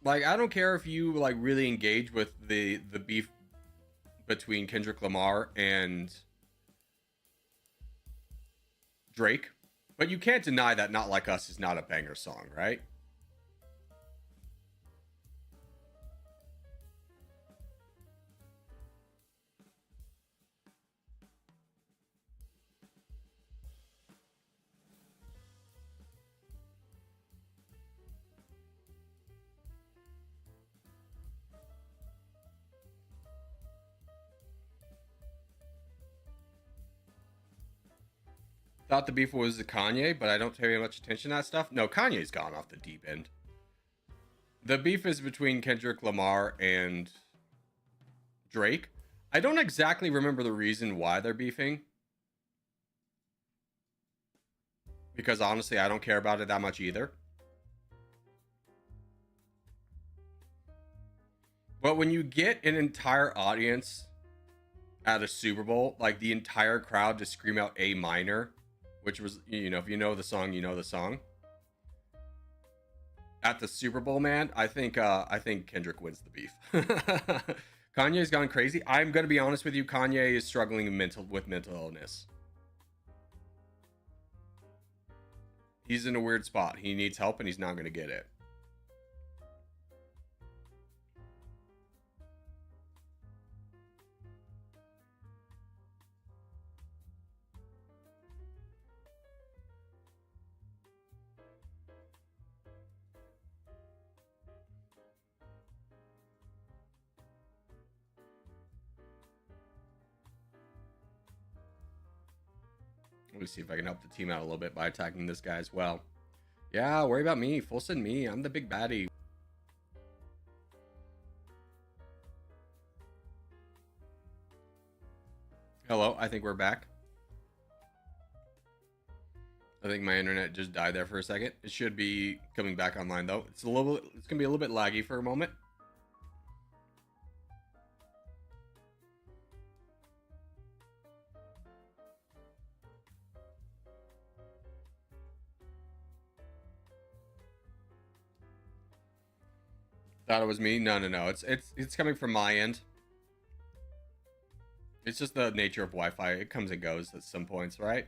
Like, I don't care if you like really engage with the beef between Kendrick Lamar and Drake, but you can't deny that Not Like Us is not a banger song, right? Thought the beef was the Kanye, but I don't pay much attention to that stuff. No, Kanye's gone off the deep end. The beef is between Kendrick Lamar and Drake. I don't exactly remember the reason why they're beefing, because honestly, I don't care about it that much either. But when you get an entire audience at a Super Bowl, like the entire crowd to scream out A minor, which was, if you know the song, you know the song. At the Super Bowl, man, I think Kendrick wins the beef. Kanye's gone crazy. I'm gonna be honest with you, Kanye is struggling with mental illness. He's in a weird spot. He needs help and he's not gonna get it. Let me see if I can help the team out a little bit by attacking this guy as well. Yeah, worry about me. Full send me. I'm the big baddie. Hello, I think we're back. I think my internet just died there for a second. It should be coming back online though. It's gonna be a little bit laggy for a moment. Thought it was me. No. It's coming from my end. It's just the nature of Wi-Fi. It comes and goes at some points, right?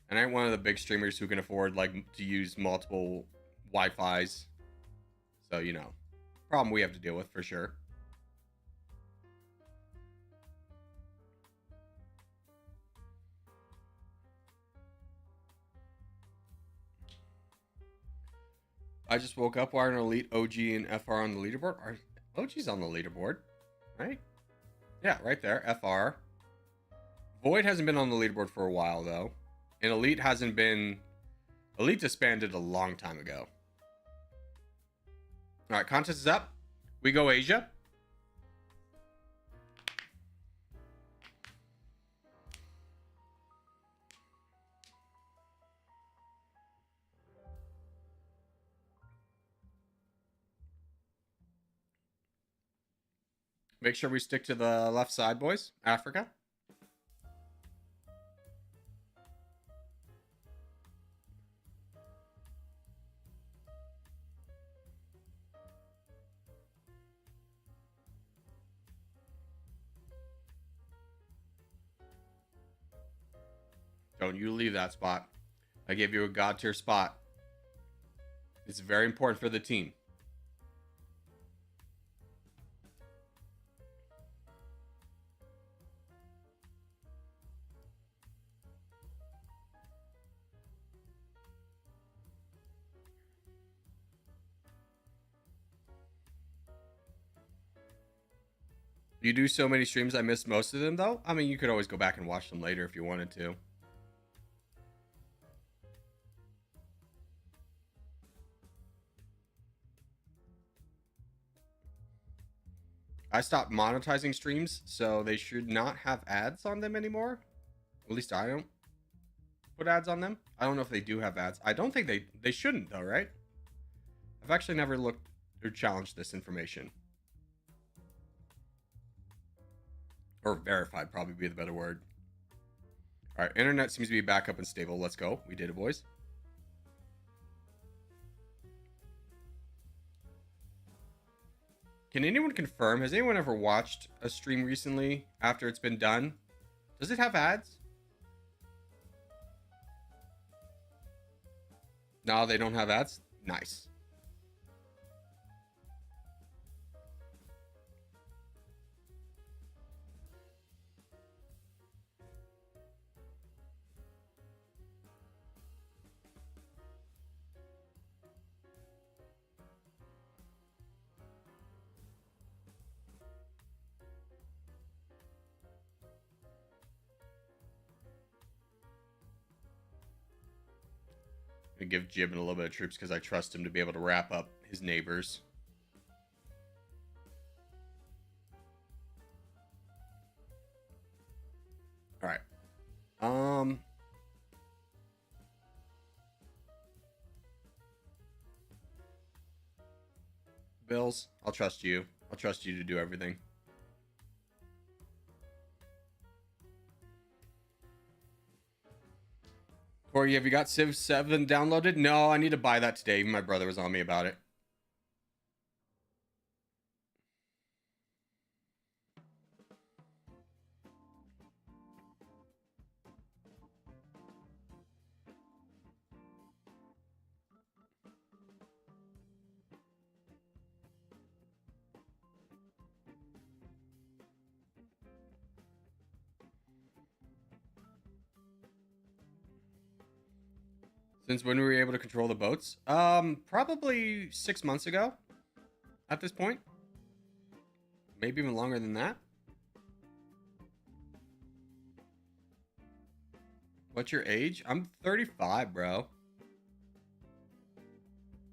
And I ain't one of the big streamers who can afford like to use multiple Wi-Fis. So, problem we have to deal with for sure. I just woke up. Why aren't Elite, OG, and FR on the leaderboard? OG's on the leaderboard, right? Yeah, right there. FR. Void hasn't been on the leaderboard for a while though, and Elite hasn't been. Elite disbanded a long time ago. All right, contest is up. We go Asia. Make sure we stick to the left side, boys. Africa. Don't you leave that spot. I gave you a god tier spot. It's very important for the team. You do so many streams, I missed most of them though. I mean, you could always go back and watch them later if you wanted to. I stopped monetizing streams, so they should not have ads on them anymore. At least I don't put ads on them. I don't know if they do have ads. I don't think they shouldn't though, right? I've actually never looked or challenged this information. Or verified, probably be the better word. All right, internet seems to be back up and stable. Let's go. We did it, boys. Can anyone confirm? Has anyone ever watched a stream recently after it's been done? Does it have ads? No, they don't have ads? Nice. I'm gonna give Jibin a little bit of troops because I trust him to be able to wrap up his neighbors. All right. Bills, I'll trust you. I'll trust you to do everything. Corey, have you got Civ 7 downloaded? No, I need to buy that today. My brother was on me about it. Since when were we able to control the boats? Probably 6 months ago at this point. Maybe even longer than that. What's your age? I'm 35, bro.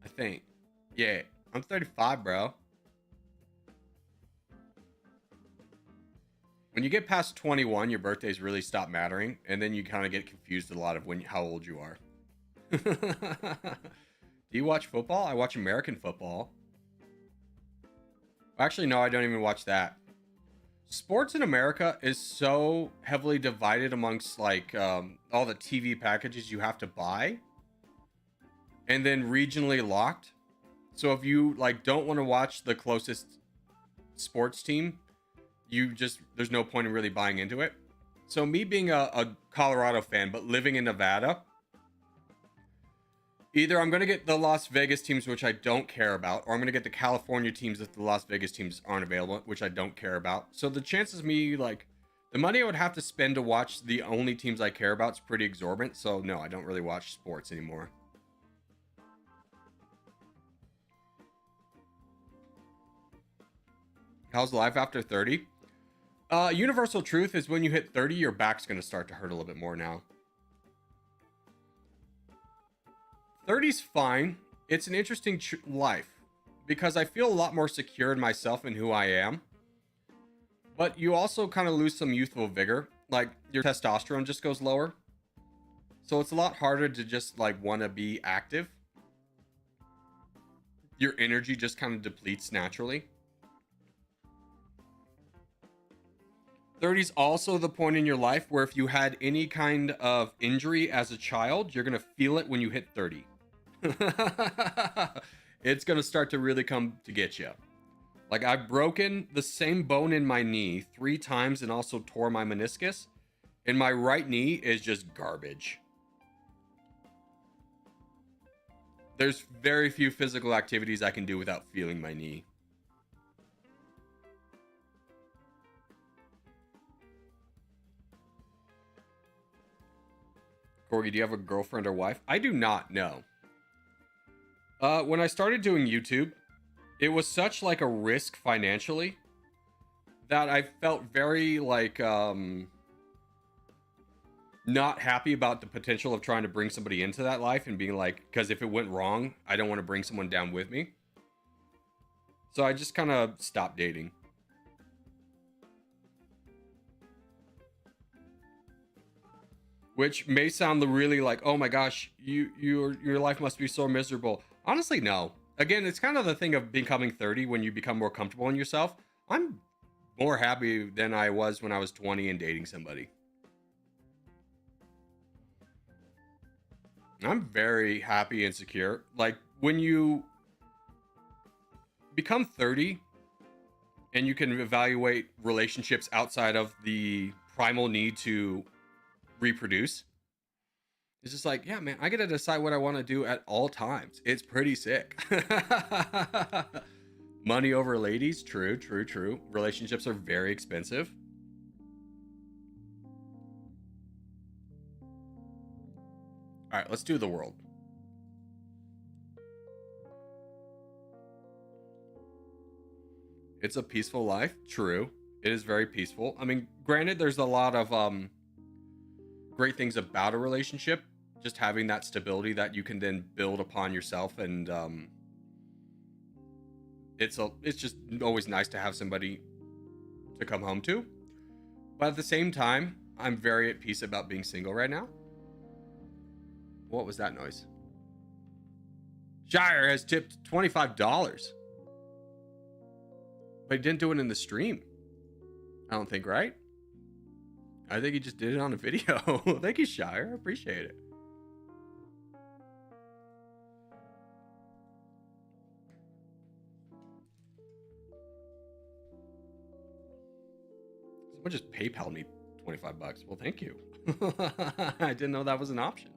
I think. Yeah, I'm 35, bro. When you get past 21, your birthdays really stop mattering, and then you kind of get confused a lot of how old you are. Do you watch football? I watch American football. Actually, no, I don't even watch that. Sports in America is so heavily divided amongst like all the TV packages you have to buy, and then regionally locked. So if you like don't want to watch the closest sports team, there's no point in really buying into it. So me being a Colorado fan but living in Nevada, either I'm going to get the Las Vegas teams, which I don't care about, or I'm going to get the California teams if the Las Vegas teams aren't available, which I don't care about. So the chances of me, like, the money I would have to spend to watch the only teams I care about is pretty exorbitant. So no, I don't really watch sports anymore. How's life after 30? Universal truth is when you hit 30, your back's going to start to hurt a little bit more now. 30's fine. It's an interesting life because I feel a lot more secure in myself and who I am. But you also kind of lose some youthful vigor. Like your testosterone just goes lower. So it's a lot harder to just like want to be active. Your energy just kind of depletes naturally. 30's also the point in your life where if you had any kind of injury as a child, you're going to feel it when you hit 30. It's going to start to really come to get you. Like I've broken the same bone in my knee 3 times and also tore my meniscus. And my right knee is just garbage. There's very few physical activities I can do without feeling my knee. Corgi, do you have a girlfriend or wife? I do not know. When I started doing YouTube, it was such like a risk financially that I felt very like not happy about the potential of trying to bring somebody into that life and being like, because if it went wrong, I don't want to bring someone down with me. So I just kind of stopped dating. Which may sound really like, oh my gosh, your life must be so miserable. Honestly, no. Again, it's kind of the thing of becoming 30 when you become more comfortable in yourself. I'm more happy than I was when I was 20 and dating somebody. I'm very happy and secure. Like when you become 30, and you can evaluate relationships outside of the primal need to reproduce. It's just like, yeah, man, I get to decide what I want to do at all times. It's pretty sick. Money over ladies, true, true, true. Relationships are very expensive. All right, let's do the world. It's a peaceful life, true. It is very peaceful. I mean, granted, there's a lot of great things about a relationship. Just having that stability that you can then build upon yourself, and it's just always nice to have somebody to come home to. But at the same time, I'm very at peace about being single right now. What was that noise? Shire has tipped $25. But he didn't do it in the stream. I don't think, right? I think he just did it on a video. Thank you, Shire. I appreciate it. Someone just PayPal me $25. Well, thank you. I didn't know that was an option.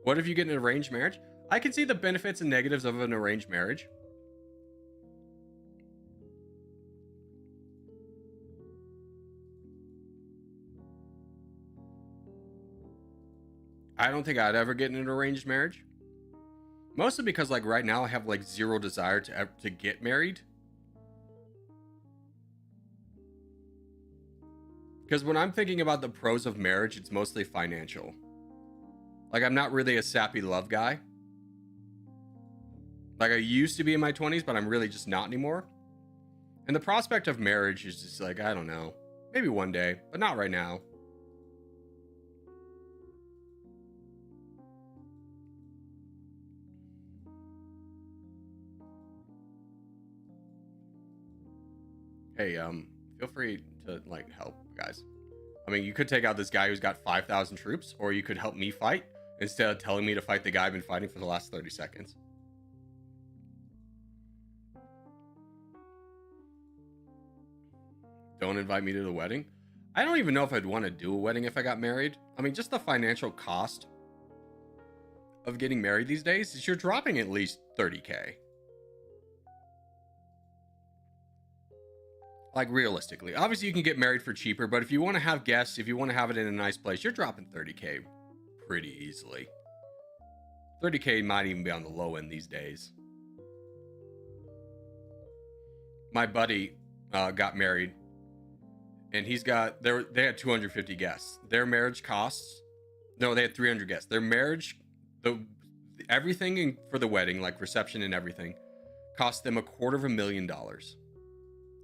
What if you get an arranged marriage? I can see the benefits and negatives of an arranged marriage. I don't think I'd ever get in an arranged marriage. Mostly because, like, right now I have, like, zero desire to get married. Because when I'm thinking about the pros of marriage, it's mostly financial. Like, I'm not really a sappy love guy. Like, I used to be in my 20s, but I'm really just not anymore. And the prospect of marriage is just like, I don't know. Maybe one day, but not right now. Hey, feel free to, like, help, guys. I mean, you could take out this guy who's got 5,000 troops, or you could help me fight instead of telling me to fight the guy I've been fighting for the last 30 seconds. Don't invite me to the wedding. I don't even know if I'd want to do a wedding if I got married. I mean, just the financial cost of getting married these days is you're dropping at least 30K. Like, realistically. Obviously, you can get married for cheaper, but if you want to have guests, if you want to have it in a nice place, you're dropping 30K pretty easily. 30K might even be on the low end these days. My buddy got married, and he's got, they had 250 guests. Their marriage costs, no, they had 300 guests. Their marriage, everything for the wedding, like reception and everything, cost them $250,000.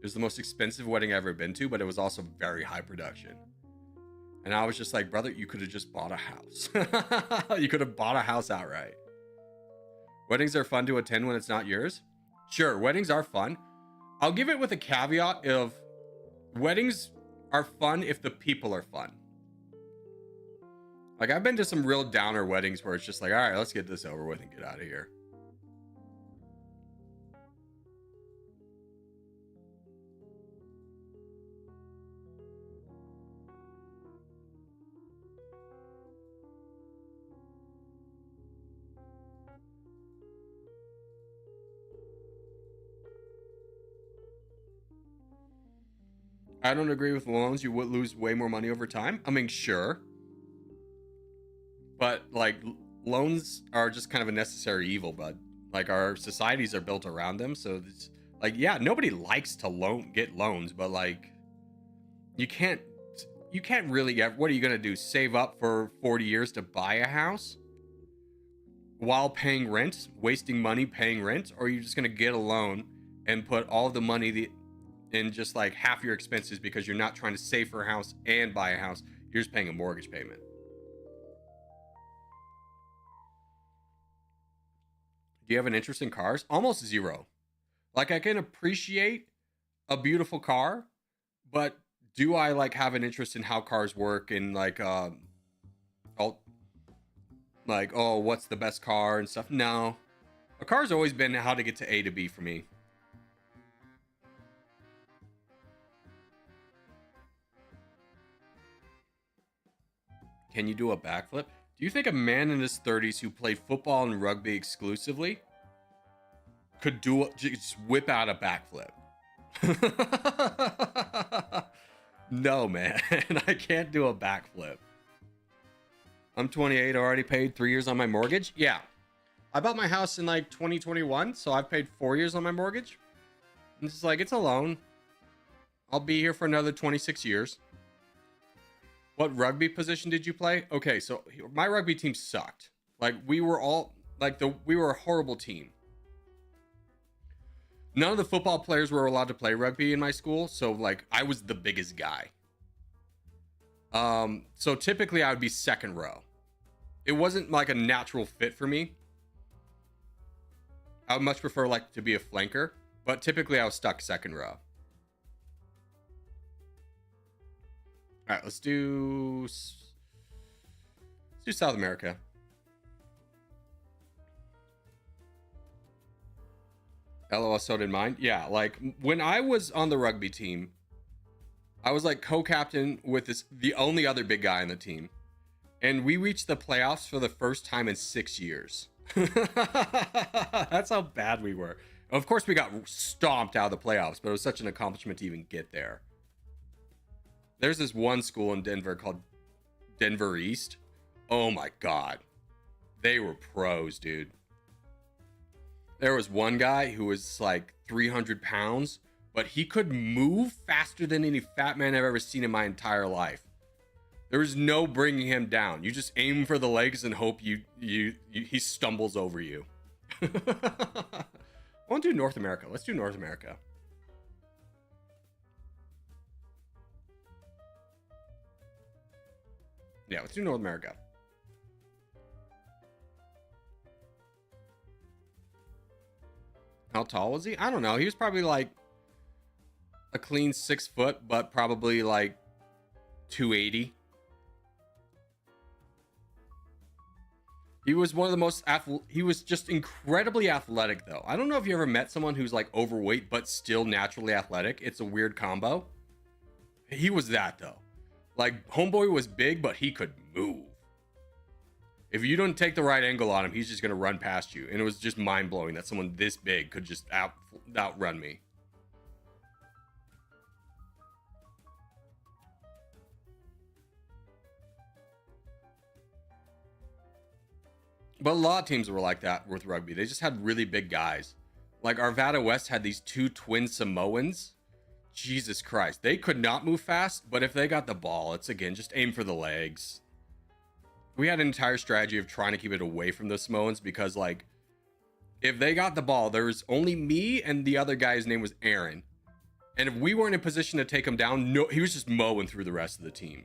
It was the most expensive wedding I've ever been to, but it was also very high production. And I was just like, brother, you could have just bought a house. You could have bought a house outright. Weddings are fun to attend when it's not yours. Sure, weddings are fun. I'll give it with a caveat of weddings are fun if the people are fun. Like, I've been to some real downer weddings where it's just like, all right, let's get this over with and get out of here. I don't agree with loans. You would lose way more money over time. I mean, sure. But, like, loans are just kind of a necessary evil, bud. Like, our societies are built around them. So, it's, like, yeah, nobody likes to get loans. But, like, you can't really get... What are you going to do? Save up for 40 years to buy a house? While paying rent? Wasting money paying rent? Or are you just going to get a loan and put all the money... in just like half your expenses because you're not trying to save for a house and buy a house. You're just paying a mortgage payment. Do you have an interest in cars? Almost zero. Like, I can appreciate a beautiful car, but do I like have an interest in how cars work and like oh, what's the best car and stuff? No. A car's always been how to get to A to B for me. Can you do a backflip? Do you think a man in his 30s who played football and rugby exclusively could just whip out a backflip? No, man. I can't do a backflip. I'm 28, already paid 3 years on my mortgage. Yeah. I bought my house in like 2021, so I've paid 4 years on my mortgage. It's just like, it's a loan. I'll be here for another 26 years. What rugby position did you play? Okay, so my rugby team sucked. Like, we were all like we were a horrible team. None of the football players were allowed to play rugby in my school, so like I was the biggest guy. So typically I would be second row. It wasn't like a natural fit for me. I would much prefer like to be a flanker, but typically I was stuck second row. All right, let's do South America. LOL, so did mine. Yeah, like when I was on the rugby team, I was like co-captain with the only other big guy on the team. And we reached the playoffs for the first time in 6 years. That's how bad we were. Of course, we got stomped out of the playoffs, but it was such an accomplishment to even get there. There's this one school in Denver called Denver East. Oh my God. They were pros, dude. There was one guy who was like 300 pounds, but he could move faster than any fat man I've ever seen in my entire life. There was no bringing him down. You just aim for the legs and hope he stumbles over you. I want to do North America. Let's do North America. Yeah, let's do North America. How tall was he? I don't know. He was probably like a clean 6 foot, but probably like 280. He was one of the most he was just incredibly athletic though. I don't know if you ever met someone who's like overweight but still naturally athletic. It's a weird combo. He was that though. Like homeboy was big, but he could move. If you don't take the right angle on him, he's just going to run past you. And it was just mind-blowing that someone this big could just outrun me. But a lot of teams were like that with rugby. They just had really big guys. Like Arvada West had these 2 twin Samoans. Jesus Christ. They could not move fast, but if they got the ball, it's again, just aim for the legs. We had an entire strategy of trying to keep it away from the Samoans because, like, if they got the ball, there was only me and the other guy's name was Aaron. And if we weren't in position to take him down, no, he was just mowing through the rest of the team.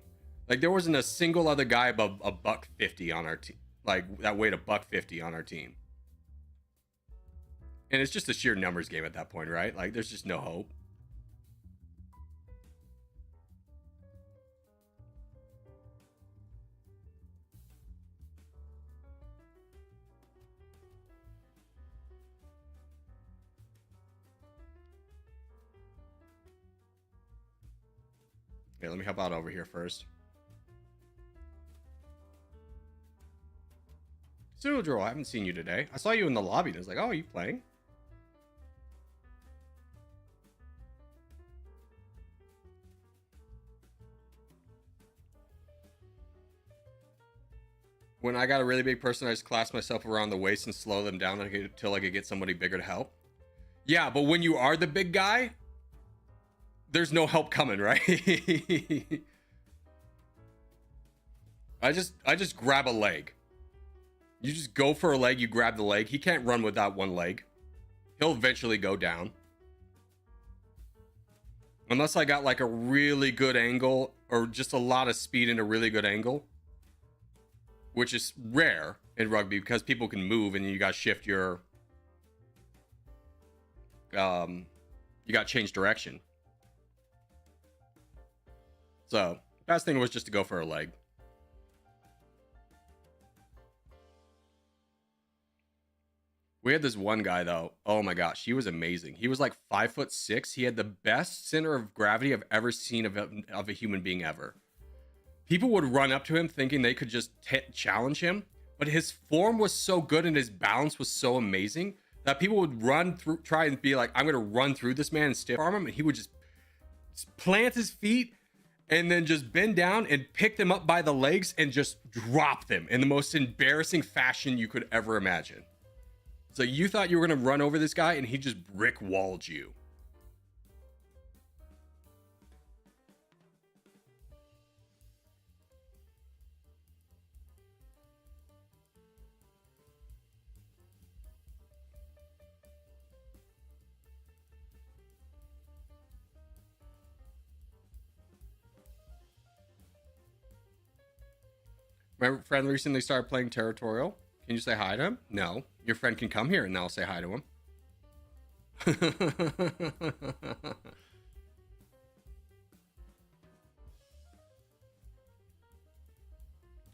Like, there wasn't a single other guy above a $150 on our team, like, that weighed a $150 on our team. And it's just a sheer numbers game at that point, right? Like, there's just no hope. Okay, let me help out over here first. Sudro, I haven't seen you today. I saw you in the lobby and I was like, oh, are you playing? When I got a really big person, I just clasp myself around the waist and slow them down until I could get somebody bigger to help. Yeah, but when you are the big guy, there's no help coming, right? I just grab a leg. You just go for a leg, you grab the leg. He can't run without one leg. He'll eventually go down. Unless I got like a really good angle or just a lot of speed and a really good angle. Which is rare in rugby because people can move and you got to shift your... you got to change direction. So, best thing was just to go for a leg. We had this one guy though. Oh my gosh, he was amazing. He was like 5'6". He had the best center of gravity I've ever seen of a human being ever. people would run up to him thinking they could just challenge him, but his form was so good and his balance was so amazing that people would run through, try and be like, I'm gonna run through this man and stiff arm him, and he would just plant his feet and then just bend down and pick them up by the legs and just drop them in the most embarrassing fashion you could ever imagine. So you thought you were gonna run over this guy and he just brick walled you. My friend recently started playing Territorial. Can you say hi to him? No. Your friend can come here and I'll say hi to him.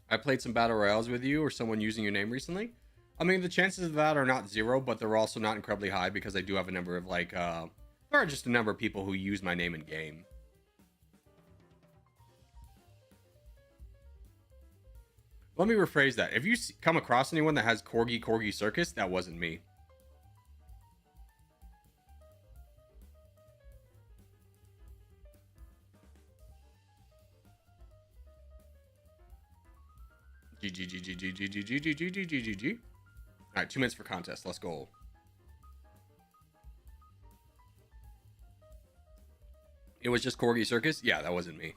I played some battle royales with you or someone using your name recently. I mean, the chances of that are not zero, but they're also not incredibly high because I do have a number of like, there are just a number of people who use my name in game. Let me rephrase that. If you come across anyone that has Corgi Circus, that wasn't me. GG. All right, 2 minutes for contest. Let's go. It was just Corgi Circus? Yeah, that wasn't me.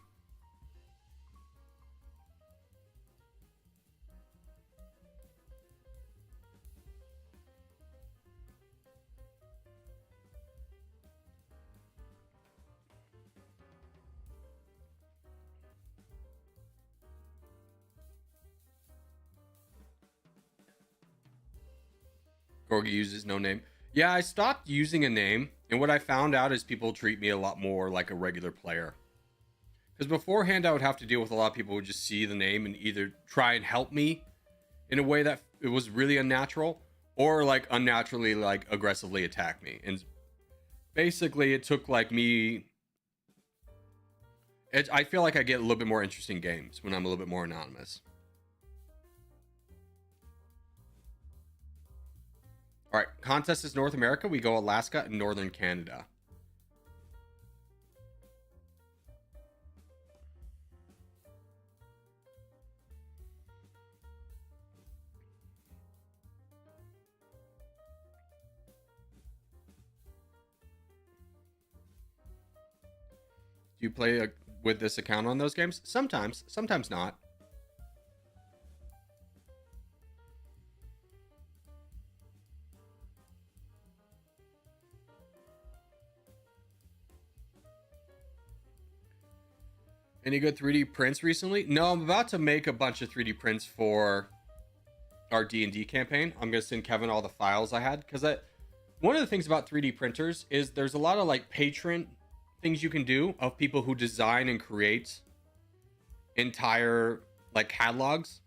Corgi uses no name. Yeah, I stopped using a name, and what I found out is people treat me a lot more like a regular player. Because beforehand, I would have to deal with a lot of people who would just see the name and either try and help me in a way that it was really unnatural, or like unnaturally, like aggressively attack me. And basically, it took like me. I feel like I get a little bit more interesting games when I'm a little bit more anonymous. All right, contest is North America. We go Alaska and Northern Canada. Do you play with this account on those games? Sometimes, sometimes not. Any good 3D prints recently? No, I'm about to make a bunch of 3D prints for our D&D campaign. I'm going to send Kevin all the files I had. Because one of the things about 3D printers is there's a lot of like patron things you can do of people who design and create entire like catalogs.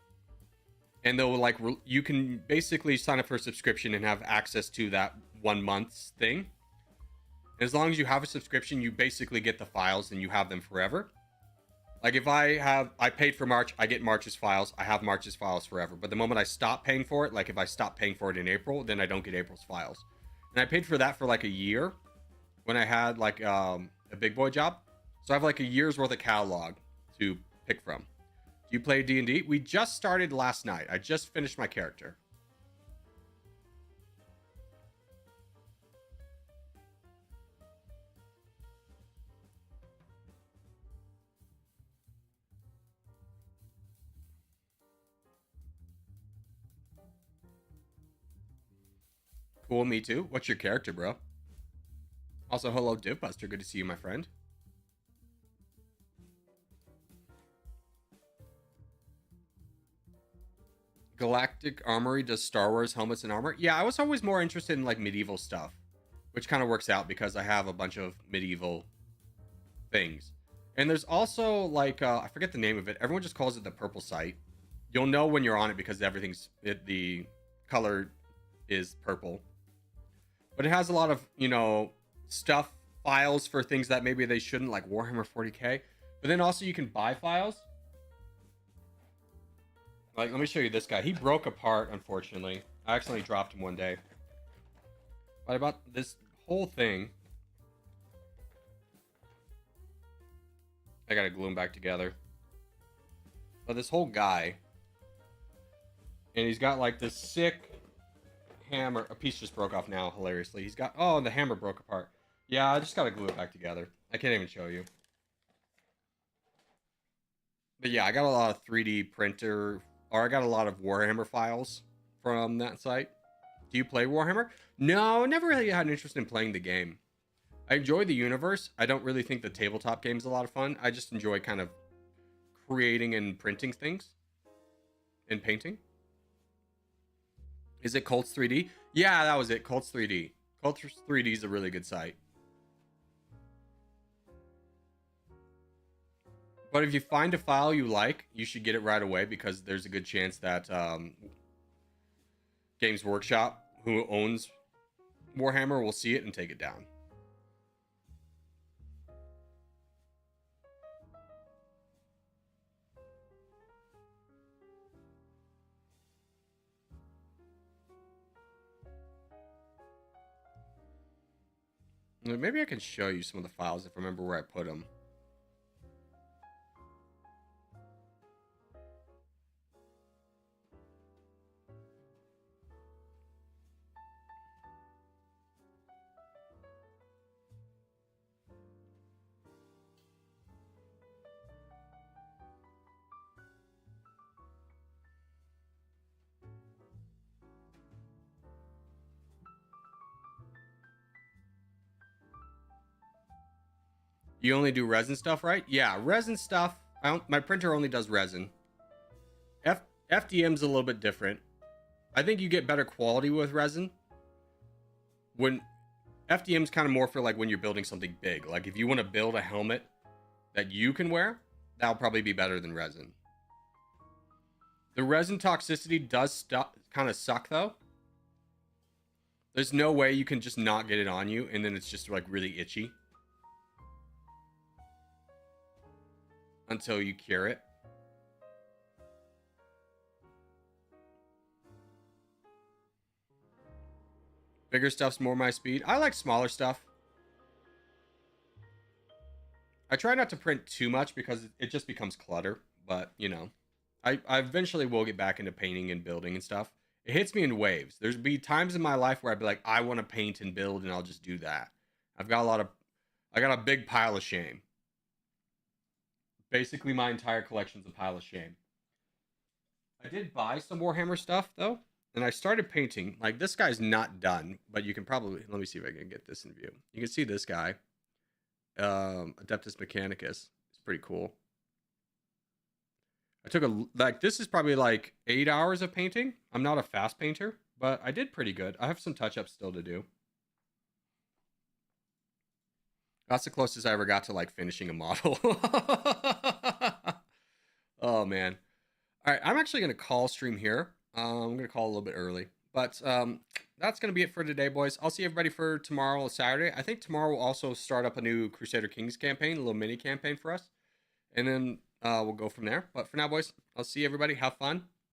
And they'll like, you can basically sign up for a subscription and have access to that 1 month's thing. As long as you have a subscription, you basically get the files and you have them forever. Like if I paid for March, I get March's files. I have March's files forever. But the moment I stop paying for it, like if I stop paying for it in April, then I don't get April's files. And I paid for that for like a year when I had like a big boy job. So I have like a year's worth of catalog to pick from. Do you play D&D? We just started last night. I just finished my character. Cool, me too. What's your character, bro? Also, hello, Divbuster. Good to see you, my friend. Galactic Armory does Star Wars helmets and armor. Yeah, I was always more interested in like medieval stuff, which kind of works out because I have a bunch of medieval things. And there's also like, I forget the name of it. Everyone just calls it the purple site. You'll know when you're on it because the color is purple. But it has a lot of, you know, stuff, files for things that maybe they shouldn't, like Warhammer 40k. But then also you can buy files. Like, let me show you this guy. He broke apart, unfortunately. I accidentally dropped him one day. But I bought this whole thing. I gotta glue him back together. But this whole guy, and he's got like this sick hammer. A piece just broke off now, hilariously. He's got, oh, the hammer broke apart. Yeah, I just gotta glue it back together. I can't even show you. But yeah, I got a lot of 3D printer, or I got a lot of Warhammer files from that site. Do you play Warhammer? No, I never really had an interest in playing the game. I enjoy the universe. I don't really think the tabletop game is a lot of fun. I just enjoy kind of creating and printing things and painting. Is it Colts 3D? Yeah, that was it. Colts 3D. Colts 3D is a really good site. But if you find a file you like, you should get it right away because there's a good chance that Games Workshop, who owns Warhammer, will see it and take it down. Maybe I can show you some of the files if I remember where I put them. You only do resin stuff, right? Yeah, resin stuff. My printer only does resin. FDM's a little bit different. I think you get better quality with resin. When FDM's kind of more for like when you're building something big. Like if you want to build a helmet that you can wear, that'll probably be better than resin. The resin toxicity does kind of suck though. There's no way you can just not get it on you and then it's just like really itchy until you cure it. Bigger stuff's more my speed. I like smaller stuff. I try not to print too much because it just becomes clutter, but you know, I eventually will get back into painting and building and stuff. It hits me in waves. There's be times in my life where I'd be like, I want to paint and build and I'll just do that. I got a big pile of shame. Basically, my entire collection's a pile of shame. I did buy some Warhammer stuff, though, and I started painting. Like, this guy's not done, but you can probably... Let me see if I can get this in view. You can see this guy. Adeptus Mechanicus. It's pretty cool. I took this is probably like 8 hours of painting. I'm not a fast painter, but I did pretty good. I have some touch-ups still to do. That's the closest I ever got to like finishing a model. Oh man. All right, I'm actually going to call stream here. I'm going to call a little bit early, but that's going to be it for today, boys. I'll see everybody for tomorrow, Saturday. I think tomorrow we'll also start up a new Crusader Kings campaign, a little mini campaign for us, and then we'll go from there. But for now, boys, I'll see everybody. Have fun.